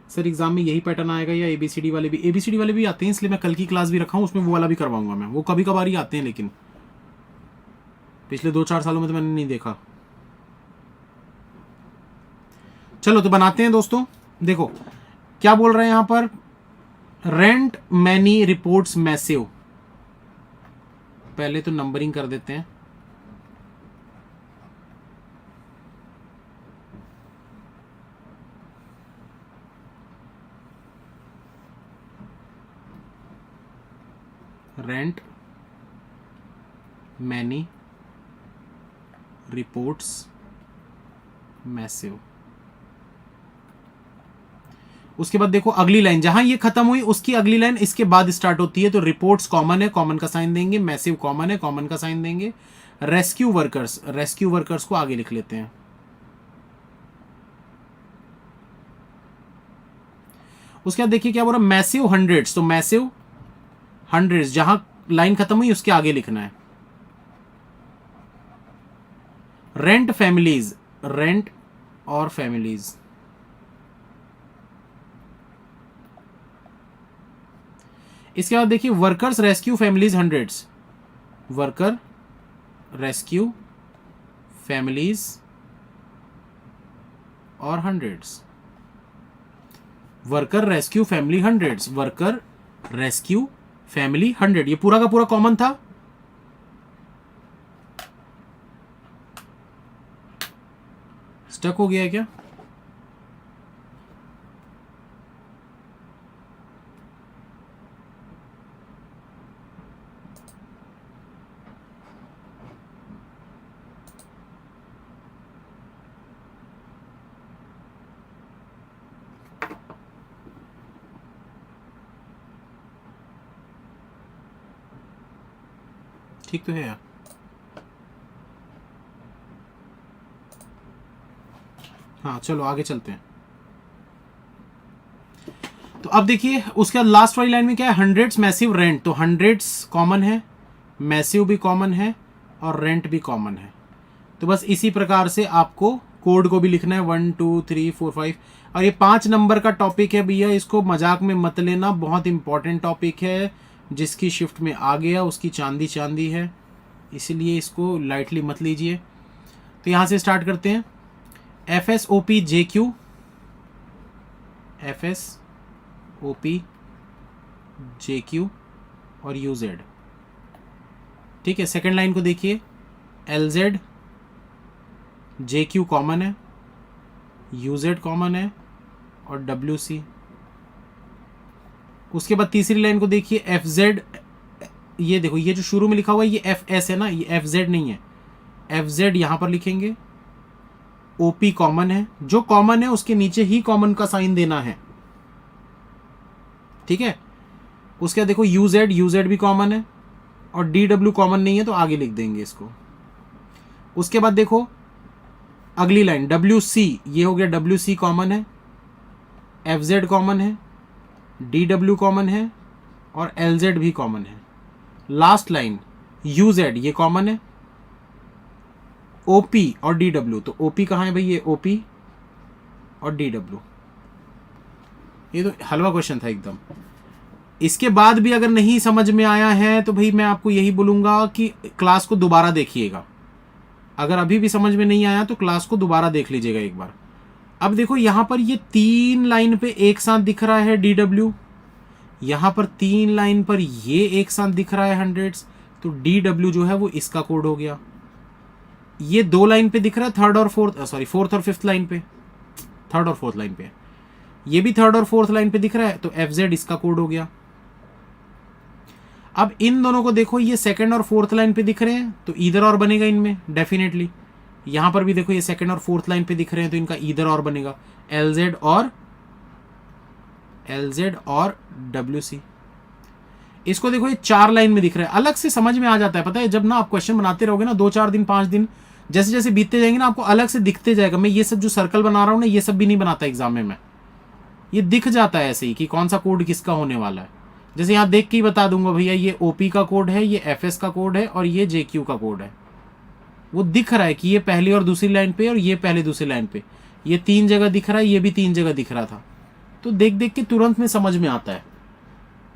Sir exam में यही पैटर्न आएगा या ABCD वाले भी? ABCD वाले भी आते हैं, इसलिए मैं कल की क्लास भी रखा हूँ, उसमें वो वाला भी करवाऊंगा मैं। वो कभी कभार ही आते हैं, लेकिन पिछले 2-4 सालों में तो मैंने नहीं देखा। चलो तो बनाते हैं दोस्तों। देखो क्या बोल रहे हैं यहां पर, रेंट मैनी रिपोर्ट्स मैसिव। पहले तो नंबरिंग कर देते हैं। Rent many reports massive. उसके बाद देखो अगली लाइन, जहां ये खत्म हुई उसकी अगली लाइन इसके बाद स्टार्ट होती है। तो रिपोर्ट्स कॉमन है, कॉमन का साइन देंगे। मैसिव कॉमन है, कॉमन का साइन देंगे। रेस्क्यू वर्कर्स, रेस्क्यू वर्कर्स को आगे लिख लेते हैं। उसके बाद देखिए क्या बोल रहा है, मैसिव हंड्रेड्स, तो मैसिव हंड्रेड्स जहां लाइन खत्म हुई उसके आगे लिखना है। रेंट फैमिलीज, रेंट और फैमिलीज। इसके बाद देखिए workers rescue families hundreds, worker rescue families और hundreds. Worker rescue family hundreds, worker rescue family 100, ये पूरा का पूरा कॉमन था। स्टक हो गया है क्या? ठीक तो है यार। हाँ चलो आगे चलते हैं। तो अब देखिए उसके बाद लास्ट वाली लाइन में क्या है, हंड्रेड्स मैसिव रेंट, तो हंड्रेड्स कॉमन है, मैसिव भी कॉमन है और रेंट भी कॉमन है। तो बस इसी प्रकार से आपको कोड को भी लिखना है 1 2 3 4 5। और ये 5 नंबर का टॉपिक है भैया, इसको मजाक में मत लेना, बहुत इंपॉर्टेंट टॉपिक है। जिसकी शिफ्ट में आ गया उसकी चांदी चांदी है, इसलिए इसको लाइटली मत लीजिए। तो यहाँ से स्टार्ट करते हैं। FSOP JQ, FSOP JQ और UZ। ठीक है, सेकेंड लाइन को देखिए, LZ JQ कॉमन है, UZ कॉमन है और WC। उसके बाद तीसरी लाइन को देखिए, FZ, ये देखो ये जो शुरू में लिखा हुआ है ये FS है ना, ये FZ नहीं है, FZ यहां पर लिखेंगे। OP कॉमन है, जो कॉमन है उसके नीचे ही कॉमन का साइन देना है। ठीक है, उसके बाद देखो UZ भी कॉमन है और DW कॉमन नहीं है तो आगे लिख देंगे इसको। उसके बाद देखो अगली लाइन WC, ये हो गया WC कॉमन है, FZ कॉमन है, DW कॉमन है और LZ भी कॉमन है। लास्ट लाइन UZ ये कॉमन है, OP और DW, तो OP कहाँ है भाई, ये OP और DW। ये तो हलवा क्वेश्चन था एकदम। इसके बाद भी अगर नहीं समझ में आया है तो भाई मैं आपको यही बोलूंगा कि क्लास को दोबारा देखिएगा। अगर अभी भी समझ में नहीं आया तो क्लास को दोबारा देख लीजिएगा एक बार। अब देखो यहां पर ये 3 लाइन पे एक साथ दिख रहा है DW, यहां पर 3 लाइन पर ये एक साथ दिख रहा है हंड्रेड्स, तो DW जो है वो इसका कोड हो गया। ये 2 लाइन पे दिख रहा है फोर्थ और फिफ्थ लाइन पे, थर्ड और फोर्थ लाइन पे, ये भी थर्ड और फोर्थ लाइन पे दिख रहा है, तो FZ इसका कोड हो गया। अब इन दोनों को देखो, ये सेकंड और फोर्थ लाइन पे दिख रहे हैं तो ईदर और बनेगा इनमें डेफिनेटली। यहां पर भी देखो ये सेकंड और फोर्थ लाइन पे दिख रहे हैं तो इनका ईदर और बनेगा, LZ और WC। इसको देखो ये 4 लाइन में दिख रहा है, अलग से समझ में आ जाता है। पता है जब ना आप क्वेश्चन बनाते रहोगे ना 2-4 दिन 5 दिन, जैसे जैसे बीतते जाएंगे ना आपको अलग से दिखते जाएगा। मैं ये सब जो सर्कल बना रहा हूं ना ये सब भी नहीं बनाता एग्जाम में मैं, ये दिख जाता है ऐसे ही कि कौन सा कोड किसका होने वाला है। जैसे यहाँ देख के ही बता दूंगा भैया ये OP का कोड है, ये FS का कोड है और ये JQ का कोड है। वो दिख रहा है कि ये पहली और दूसरी लाइन पे और ये पहले दूसरी लाइन पे, ये 3 जगह दिख रहा है, ये भी 3 जगह दिख रहा था। तो देख देख के तुरंत में समझ में आता है।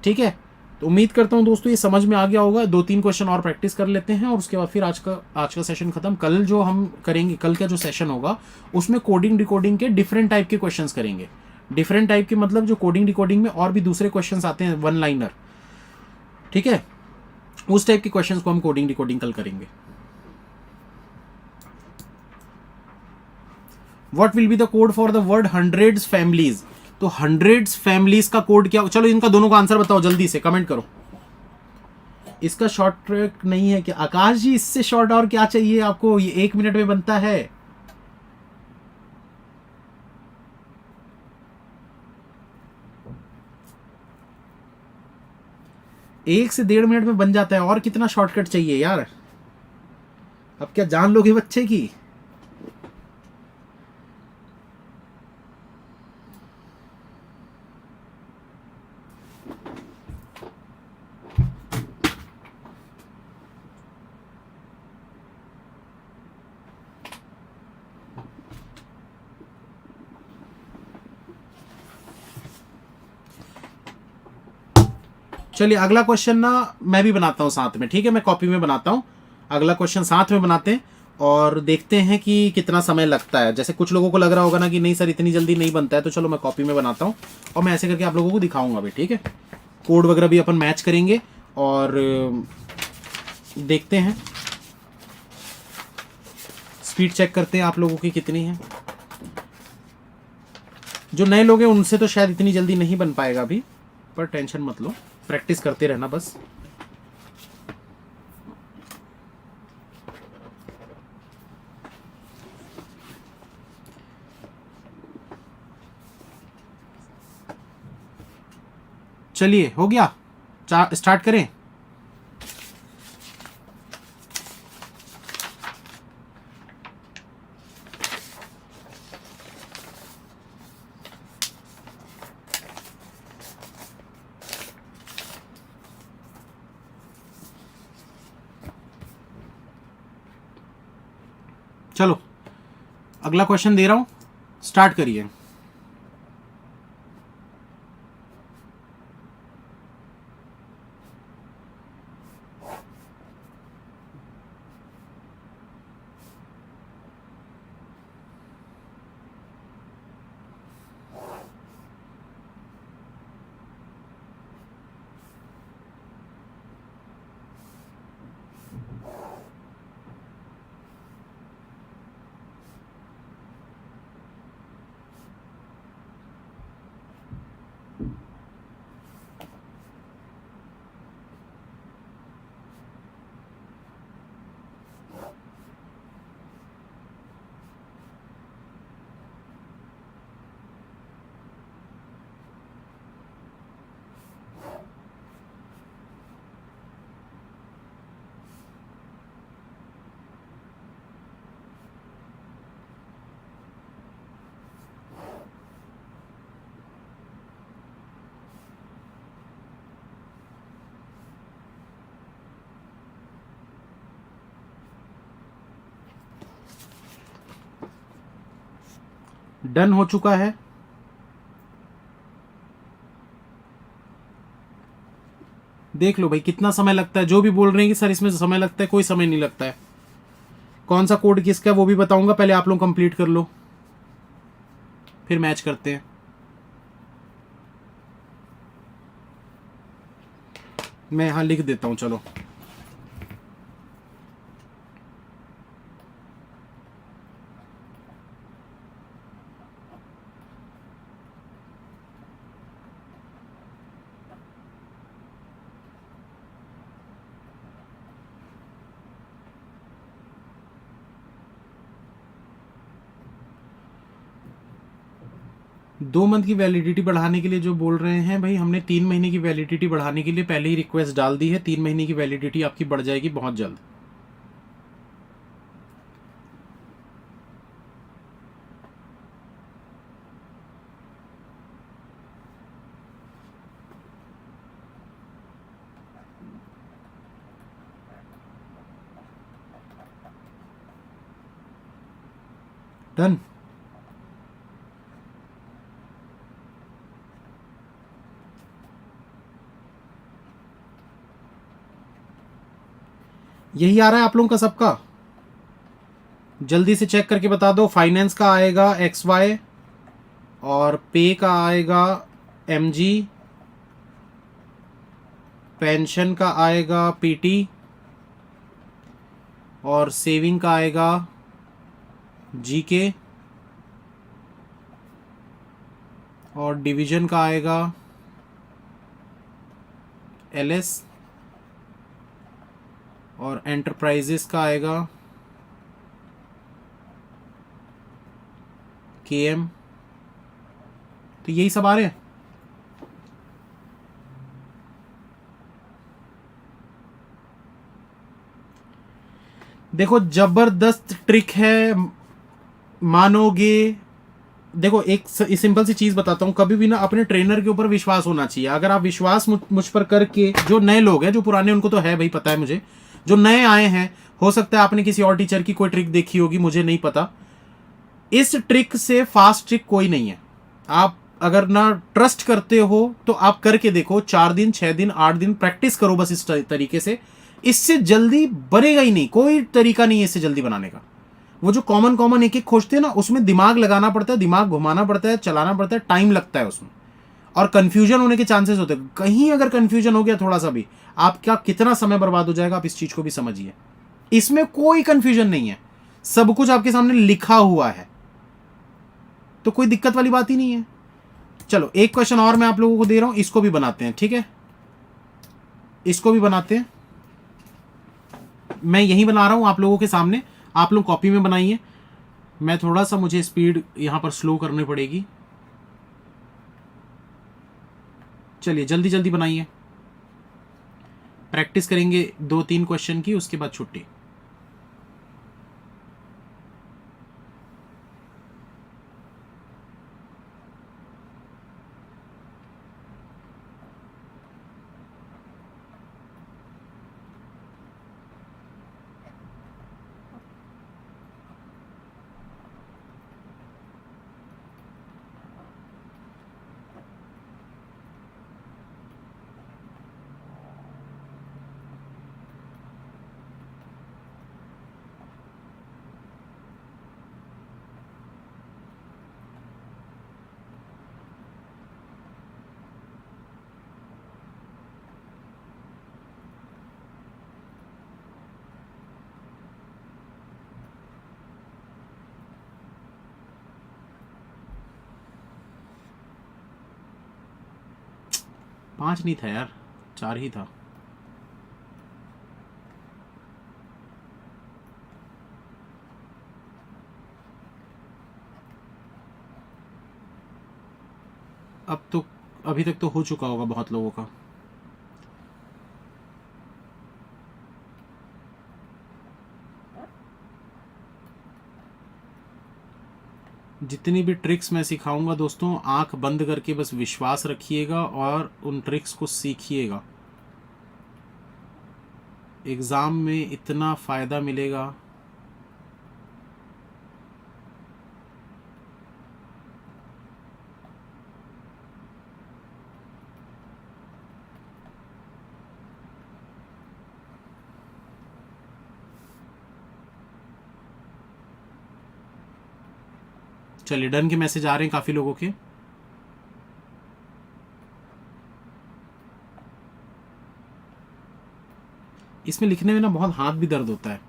ठीक है, तो उम्मीद करता हूँ दोस्तों ये समझ में आ गया होगा। 2-3 क्वेश्चन और प्रैक्टिस कर लेते हैं और उसके बाद फिर आज का सेशन खत्म। कल जो हम करेंगे, कल का जो सेशन होगा उसमें कोडिंग डिकोडिंग के डिफरेंट टाइप के क्वेश्चंस करेंगे। डिफरेंट टाइप के मतलब जो कोडिंग डिकोडिंग में और भी दूसरे क्वेश्चंस आते हैं, 1 लाइनर। ठीक है, उस टाइप के क्वेश्चंस को हम कोडिंग डिकोडिंग कल करेंगे। What will be the code for the word hundreds families, तो हंड्रेड्स फैमिलीज का कोड क्या? चलो इनका दोनों का आंसर बताओ जल्दी से, कमेंट करो। इसका शॉर्ट ट्रैक नहीं है क्या आकाश जी? इससे शॉर्ट और क्या चाहिए आपको, ये 1 मिनट में बनता है। 1 से 1.5 मिनट में बन जाता है, और कितना शॉर्टकट चाहिए यार। अब क्या जान लोगे बच्चे की। चलिए अगला क्वेश्चन ना मैं भी बनाता हूँ साथ में, ठीक है, मैं कॉपी में बनाता हूँ। अगला क्वेश्चन साथ में बनाते हैं और देखते हैं कि कितना समय लगता है। जैसे कुछ लोगों को लग रहा होगा ना कि नहीं सर इतनी जल्दी नहीं बनता है, तो चलो मैं कॉपी में बनाता हूँ और मैं ऐसे करके आप लोगों को दिखाऊंगा भी, ठीक है। कोड वगैरह भी अपन मैच करेंगे और देखते हैं, स्पीड चेक करते हैं आप लोगों की कितनी है। जो नए लोग हैं उनसे तो शायद इतनी जल्दी नहीं बन पाएगा अभी, पर टेंशन मत लो, प्रैक्टिस करते रहना बस। चलिए हो गया, स्टार्ट करें। चलो अगला क्वेश्चन दे रहा हूं, स्टार्ट करिए। डन हो चुका है। देख लो भाई कितना समय लगता है। जो भी बोल रहे हैं कि सर इसमें समय लगता है, कोई समय नहीं लगता है। कौन सा कोड किसका है वो भी बताऊंगा, पहले आप लोग कंप्लीट कर लो फिर मैच करते हैं। मैं यहां लिख देता हूं, चलो। दो मंथ की वैलिडिटी बढ़ाने के लिए जो बोल रहे हैं भाई, हमने 3 महीने की वैलिडिटी बढ़ाने के लिए पहले ही रिक्वेस्ट डाल दी है। 3 महीने की वैलिडिटी आपकी बढ़ जाएगी बहुत जल्द। डन। यही आ रहा है आप लोगों का सबका? जल्दी से चेक करके बता दो। फाइनेंस का आएगा XY और पे का आएगा MG, पेंशन का आएगा PT और सेविंग का आएगा GK और डिवीजन का आएगा LS और एंटरप्राइजेस का आएगा KM। तो यही सब आ रहे हैं। देखो जबरदस्त ट्रिक है, मानोगे। देखो एक सिंपल सी चीज बताता हूँ, कभी भी ना अपने ट्रेनर के ऊपर विश्वास होना चाहिए। अगर आप विश्वास मुझ पर करके, जो नए लोग हैं, जो पुराने उनको तो है भाई पता है मुझे, जो नए आए हैं हो सकता है आपने किसी और टीचर की कोई ट्रिक देखी होगी, मुझे नहीं पता। इस ट्रिक से फास्ट ट्रिक कोई नहीं है। आप अगर ना ट्रस्ट करते हो तो आप करके देखो, 4 दिन 6 दिन 8 दिन प्रैक्टिस करो बस इस तरीके से। इससे जल्दी बनेगा ही नहीं, कोई तरीका नहीं है इससे जल्दी बनाने का। वो जो कॉमन कॉमन एक एक खोजते हैं ना, उसमें दिमाग लगाना पड़ता है, दिमाग घुमाना पड़ता है, चलाना पड़ता है, टाइम लगता है उसमें, और कंफ्यूजन होने के चांसेस होते हैं। कहीं अगर कंफ्यूजन हो गया थोड़ा सा भी, आपका कितना समय बर्बाद हो जाएगा, आप इस चीज को भी समझिए। इसमें कोई कंफ्यूजन नहीं है, सब कुछ आपके सामने लिखा हुआ है, तो कोई दिक्कत वाली बात ही नहीं है। चलो एक क्वेश्चन और मैं आप लोगों को दे रहा हूं, इसको भी बनाते हैं, ठीक है? इसको भी बनाते हैं, मैं यही बना रहा हूं आप लोगों के सामने, आप लोग कॉपी में बनाइए। मैं थोड़ा सा, मुझे स्पीड यहां पर स्लो करनी पड़ेगी। चलिए जल्दी जल्दी बनाइए, प्रैक्टिस करेंगे 2-3 क्वेश्चन की, उसके बाद छुट्टी। पांच नहीं था यार, 4 ही था। अब तो अभी तक तो हो चुका होगा बहुत लोगों का। जितनी भी ट्रिक्स मैं सिखाऊंगा दोस्तों, आंख बंद करके बस विश्वास रखिएगा और उन ट्रिक्स को सीखिएगा। एग्ज़ाम में इतना फ़ायदा मिलेगा। चलिए डन के मैसेज आ रहे हैं काफ़ी लोगों के। इसमें लिखने में ना बहुत हाथ भी दर्द होता है।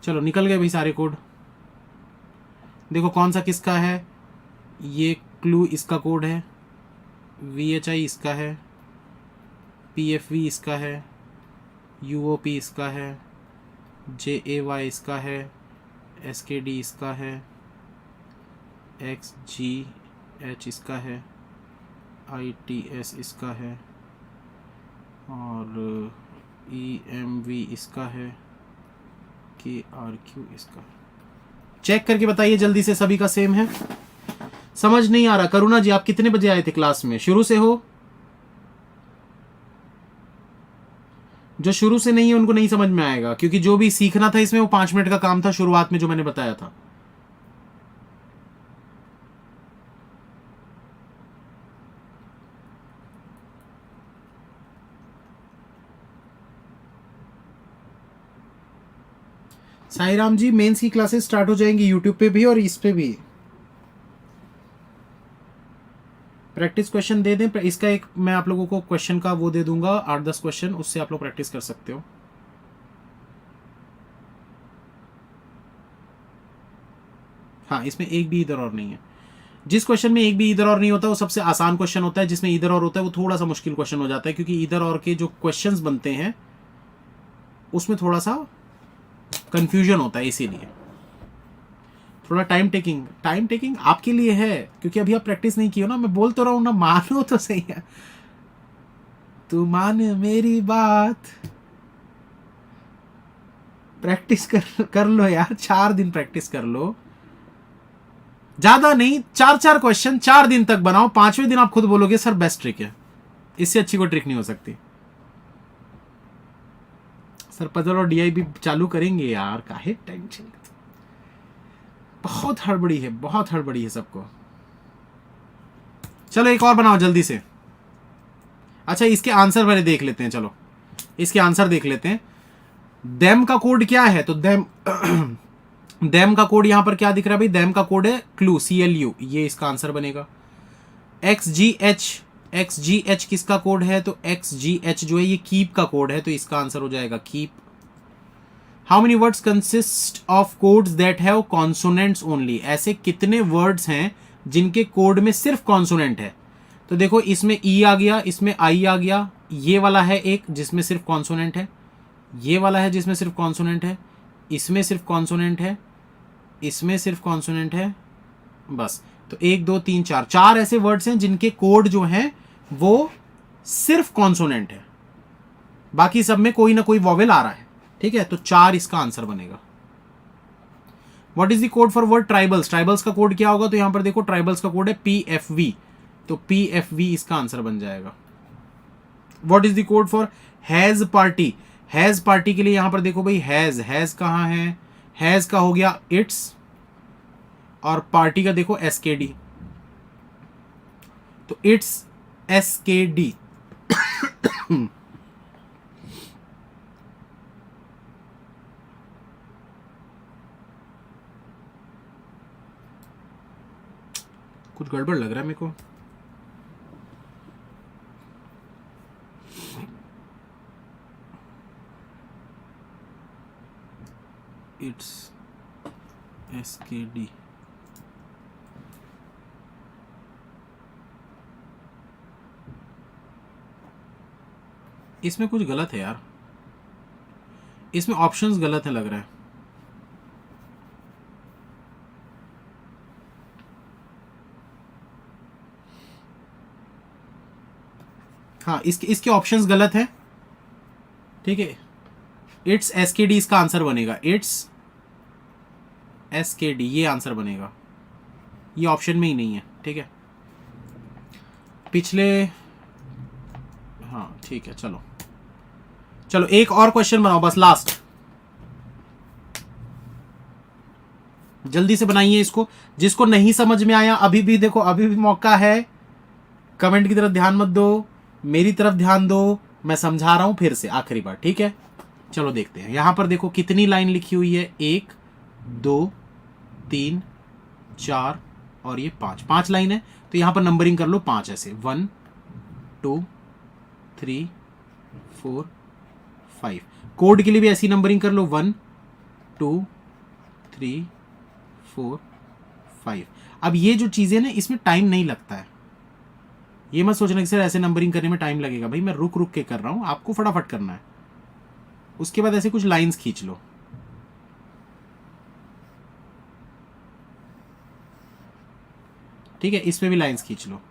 चलो निकल गए भाई सारे कोड। देखो कौन सा किसका है, ये क्लू इसका कोड है, VHI इसका है, PFV इसका है, UOP इसका है, JAY इसका है, SKD इसका है, XGH इसका है, ITS इसका है, और EMV इसका है, KRQ इसका है। चेक करके बताइए जल्दी से, सभी का सेम है? समझ नहीं आ रहा? करुणा जी आप कितने बजे आए थे क्लास में? शुरू से हो? जो शुरू से नहीं है उनको नहीं समझ में आएगा, क्योंकि जो भी सीखना था इसमें वो 5 मिनट का काम था शुरुआत में जो मैंने बताया था। साई राम जी मेंस की क्लासेस स्टार्ट हो जाएंगी यूट्यूब पे भी और इस पे भी। प्रैक्टिस क्वेश्चन दे दें, इसका एक मैं आप लोगों को क्वेश्चन का वो दे दूंगा, 8-10 क्वेश्चन, उससे आप लोग प्रैक्टिस कर सकते हो। हाँ इसमें एक भी इधर और नहीं है। जिस क्वेश्चन में एक भी इधर और नहीं होता वो सबसे आसान क्वेश्चन होता है, जिसमें इधर और होता है वो थोड़ा सा मुश्किल क्वेश्चन हो जाता है, क्योंकि इधर और के जो क्वेश्चंस बनते हैं उसमें थोड़ा सा कंफ्यूजन होता है, इसीलिए थोड़ा टाइम टेकिंग आपके लिए है, क्योंकि अभी आप प्रैक्टिस नहीं की हो ना। मैं बोल तो रहा हूँ ना, मानो तो सही है, तू मान मेरी बात, प्रैक्टिस कर लो यार, 4 दिन प्रैक्टिस कर लो, ज्यादा नहीं, 4 क्वेश्चन 4 दिन तक बनाओ, 5वें दिन आप खुद बोलोगे सर बेस्ट ट्रिक है, इससे अच्छी कोई ट्रिक नहीं हो सकती। सर पजल और डीआईबी चालू करेंगे यार, काहे टेंशन, बहुत हड़बड़ी है सबको। चलो एक और बनाओ जल्दी से। अच्छा इसके आंसर पहले देख लेते हैं, चलो इसके आंसर देख लेते हैं। देम का कोड क्या है, तो देम का कोड यहां पर क्या दिख रहा है भाई, देम का कोड है क्लू, CLU, ये इसका आंसर बनेगा। XGH किसका कोड है, तो XGH जो है ये कीप का कोड है, तो इसका आंसर हो जाएगा keep. How many words consist of codes that have consonants only, ऐसे कितने वर्ड्स हैं जिनके कोड में सिर्फ कॉन्सोनेंट है। तो देखो इसमें ई आ गया, इसमें आई आ गया, ये वाला है एक जिसमें सिर्फ कॉन्सोनेंट है, ये वाला है जिसमें सिर्फ कॉन्सोनेंट है, इसमें सिर्फ कॉन्सोनेंट है, इसमें सिर्फ कॉन्सोनेंट है, बस। तो 1 2 3 4 ऐसे वर्ड्स हैं जिनके कोड जो हैं वो सिर्फ कॉन्सोनेंट है, बाकी सब में कोई ना कोई वॉवेल आ रहा है, ठीक है। तो 4 इसका आंसर बनेगा। What is the code for word tribals, tribals का कोड क्या होगा, तो यहां पर देखो ट्राइबल्स का कोड है PFV, तो PFV इसका आंसर बन जाएगा। What is the code for has party, has party के लिए यहां पर देखो भाई हैज कहां है, हैज का हो गया इट्स, और पार्टी का देखो SKD, तो इट्स SKD। कुछ गड़बड़ लग रहा है मेरे को। इट्स SKD, इसमें कुछ गलत है यार, इसमें ऑप्शंस गलत है लग रहा है। हाँ इसके ऑप्शंस गलत है, ठीक है। इट्स SKD इसका आंसर बनेगा, इट्स SKD ये आंसर बनेगा, ये ऑप्शन में ही नहीं है, ठीक है। पिछले, हाँ ठीक है, चलो एक और क्वेश्चन बनाओ, बस लास्ट, जल्दी से बनाइए इसको। जिसको नहीं समझ में आया अभी भी देखो, अभी भी मौका है, कमेंट की तरफ ध्यान मत दो, मेरी तरफ ध्यान दो, मैं समझा रहा हूं फिर से आखिरी बार, ठीक है। चलो देखते हैं, यहां पर देखो कितनी लाइन लिखी हुई है, 1 2 3 4 और ये 5 लाइन है, तो यहां पर नंबरिंग कर लो 5 ऐसे, 1 2 3 4 5। कोड के लिए भी ऐसी नंबरिंग कर लो, 1 2 3 4 5। अब ये जो चीजें ना इसमें टाइम नहीं लगता है, ये मत सोचना कि सर ऐसे नंबरिंग करने में टाइम लगेगा, भाई मैं रुक रुक के कर रहा हूं, आपको फटाफट करना है। उसके बाद ऐसे कुछ लाइंस खींच लो, ठीक है, इसमें भी लाइंस खींच लो।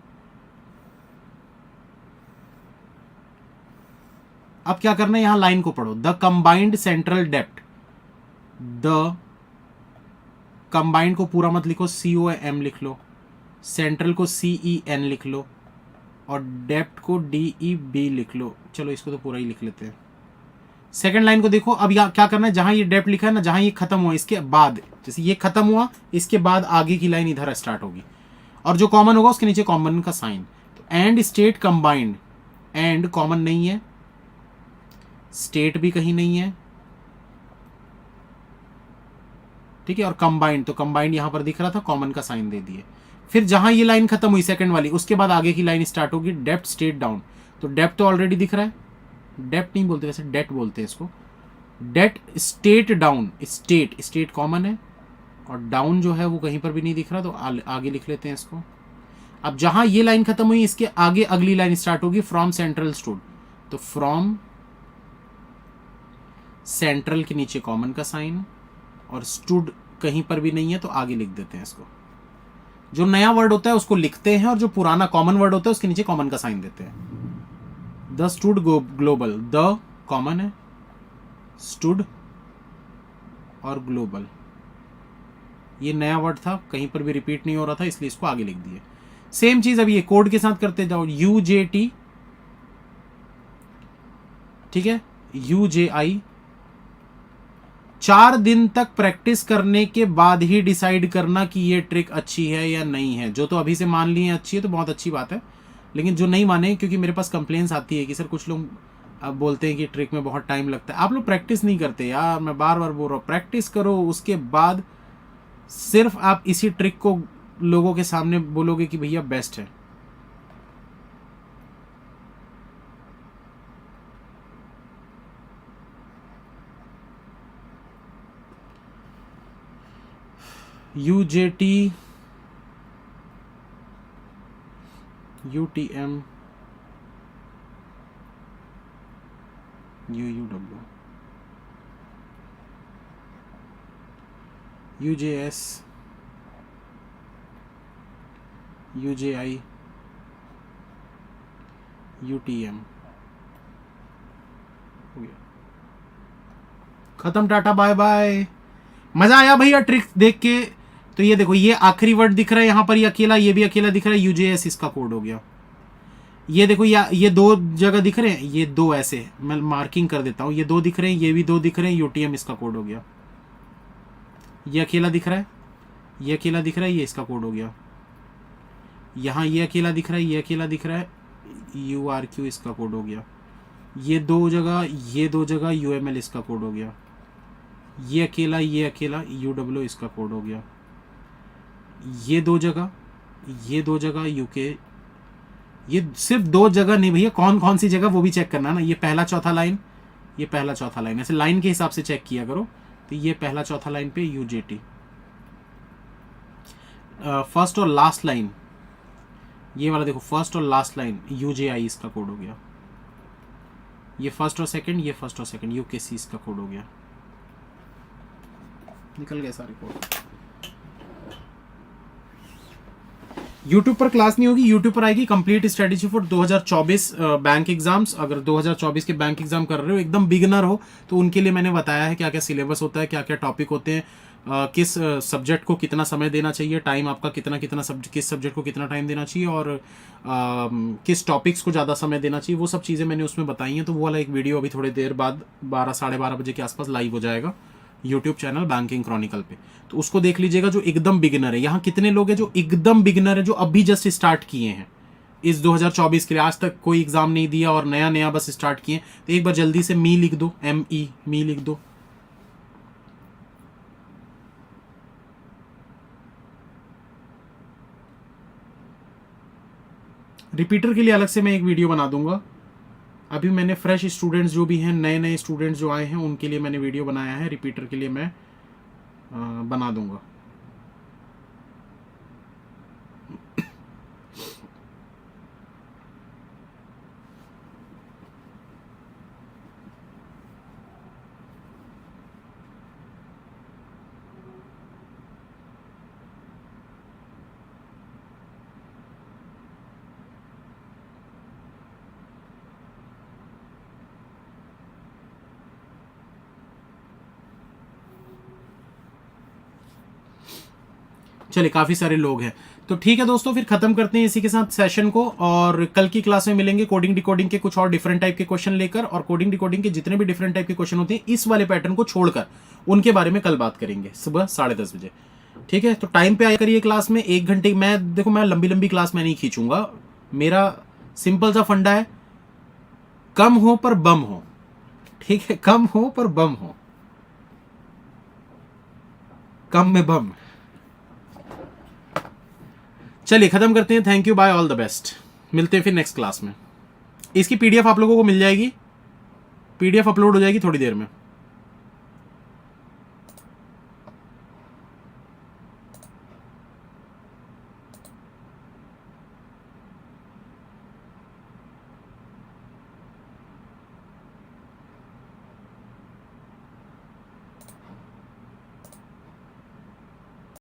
अब क्या करना है, यहां लाइन को पढ़ो, the combined central depth, the combined को पूरा मत लिखो, COM लिख लो, सेंट्रल को CEN लिख लो, और डेप्थ को DEB लिख लो। चलो इसको तो पूरा ही लिख लेते हैं। सेकंड लाइन को देखो, अब यहाँ क्या करना है, जहां ये डेप्थ लिखा है ना, जहां ये खत्म हुआ इसके बाद, जैसे ये खत्म हुआ इसके बाद आगे की लाइन इधर स्टार्ट होगी, और जो कॉमन होगा उसके नीचे कॉमन का साइन। तो and state combined, and common नहीं है, स्टेट भी कहीं नहीं है, ठीक है, और कंबाइंड, तो कंबाइंड यहां पर दिख रहा था, कॉमन का साइन दे दिए। फिर जहां ये लाइन खत्म हुई सेकंड वाली, उसके बाद आगे की लाइन स्टार्ट होगी, डेप्थ स्टेट डाउन। तो डेप्थ तो ऑलरेडी दिख रहा है, डेप्थ नहीं बोलते वैसे, डेट बोलते हैं इसको, date state down, state common है, और डाउन जो है वो कहीं पर भी नहीं दिख रहा, तो आगे लिख लेते हैं इसको। अब जहां ये लाइन खत्म हुई इसके आगे अगली लाइन स्टार्ट होगी, फ्रॉम सेंट्रल स्टूड, तो फ्रॉम सेंट्रल के नीचे कॉमन का साइन, और स्टूड कहीं पर भी नहीं है तो आगे लिख देते हैं इसको। जो नया वर्ड होता है उसको लिखते हैं और जो पुराना कॉमन वर्ड होता है उसके नीचे कॉमन का साइन देते हैं। The stood global, the common है, स्टूड और ग्लोबल ये नया वर्ड था, कहीं पर भी रिपीट नहीं हो रहा था, इसलिए इसको आगे लिख दिए। सेम चीज अभी ये कोड के साथ करते जाओ। UJT, ठीक है, UJI। 4 दिन तक प्रैक्टिस करने के बाद ही डिसाइड करना कि ये ट्रिक अच्छी है या नहीं है। जो तो अभी से मान ली है अच्छी है तो बहुत अच्छी बात है, लेकिन जो नहीं माने, क्योंकि मेरे पास कंप्लेंट्स आती है कि सर कुछ लोग अब बोलते हैं कि ट्रिक में बहुत टाइम लगता है। आप लोग प्रैक्टिस नहीं करते यार, मैं बार बार बोल रहा हूँ प्रैक्टिस करो, उसके बाद सिर्फ आप इसी ट्रिक को लोगों के सामने बोलोगे कि भैया बेस्ट है। UJT, UTM, UUW, UJS, UJI, UTM। हो गया, खत्म, टाटा बाय बाय। मजा आया भैया ट्रिक देख के? तो ये देखो, ये आखिरी वर्ड दिख रहा है यहाँ पर, ये अकेला, ये भी अकेला दिख रहा है, UJS इसका कोड हो गया। ये देखो, ये 2 जगह दिख रहे हैं, ये 2 ऐसे मैं मार्किंग कर देता हूँ, ये 2 दिख रहे हैं, ये भी 2 दिख रहे हैं, UTM इसका कोड हो गया। ये अकेला दिख रहा है, ये अकेला दिख रहा है, ये इसका कोड हो गया। यहाँ ये अकेला दिख रहा है, ये अकेला दिख रहा है, URQ इसका कोड हो गया। ये 2 जगह UML इसका कोड हो गया। ये अकेला UW इसका कोड हो गया। ये 2 जगह UK। ये सिर्फ 2 जगह नहीं भैया, कौन कौन सी जगह वो भी चेक करना ना। ये पहला चौथा लाइन, ये पहला चौथा लाइन, ऐसे लाइन के हिसाब से चेक किया करो। तो ये पहला चौथा लाइन पे UJT, फर्स्ट और लास्ट लाइन, ये वाला देखो, फर्स्ट और लास्ट लाइन UJI इसका कोड हो गया। ये फर्स्ट और सेकंड, ये फर्स्ट और सेकंड, UKC इसका कोड हो गया। निकल गए सारे कोड। YouTube पर क्लास नहीं होगी, YouTube पर आएगी complete strategy for 2024 bank exams. अगर 2024 के बैंक एग्जाम कर रहे हो, एकदम बिगिनर हो, तो उनके लिए मैंने बताया है क्या क्या सिलेबस होता है, क्या क्या टॉपिक होते हैं, किस सब्जेक्ट को कितना समय देना चाहिए, टाइम आपका कितना किस सब्जेक्ट को कितना टाइम देना चाहिए, और किस टॉपिक्स को ज़्यादा समय देना चाहिए, वो सब चीज़ें मैंने उसमें बताई हैं। तो वो वाला एक वीडियो अभी थोड़ी देर बाद 12 साढ़े 12 बजे के आसपास लाइव हो जाएगा यूट्यूब चैनल बैंकिंग क्रॉनिकल पे। तो उसको देख लीजिएगा जो एकदम बिगिनर है। यहाँ कितने लोग हैं जो एकदम बिगिनर है, जो अभी जस्ट स्टार्ट किए हैं इस 2024 के लिए, आज तक कोई एग्जाम नहीं दिया और नया नया बस स्टार्ट किए। तो एक बार जल्दी से मी लिख दो, ME मी लिख दो। रिपीटर के लिए अलग से मैं एक वीडियो बना दूंगा। अभी मैंने फ्रेश स्टूडेंट्स जो भी हैं, नए नए स्टूडेंट्स जो आए हैं, उनके लिए मैंने वीडियो बनाया है। रिपीटर के लिए मैं बना दूंगा। चलिए, काफ़ी सारे लोग हैं, तो ठीक है दोस्तों, फिर खत्म करते हैं इसी के साथ सेशन को, और कल की क्लास में मिलेंगे कोडिंग डिकोडिंग के कुछ और डिफरेंट टाइप के क्वेश्चन लेकर। और कोडिंग डिकोडिंग के जितने भी डिफरेंट टाइप के क्वेश्चन होते हैं इस वाले पैटर्न को छोड़कर, उनके बारे में कल बात करेंगे सुबह 10:30 बजे। ठीक है, तो टाइम पे आया करिए क्लास में। 1 घंटे मैं देखो, मैं लंबी क्लास में नहीं खींचूंगा। मेरा सिंपल सा फंडा है, कम हो पर बम हो। ठीक है, कम हो पर बम हो, कम में बम। चलिए खत्म करते हैं। Thank you, bye, all the best. मिलते हैं फिर नेक्स्ट क्लास में। इसकी PDF आप लोगों को मिल जाएगी, PDF अपलोड हो जाएगी थोड़ी देर में।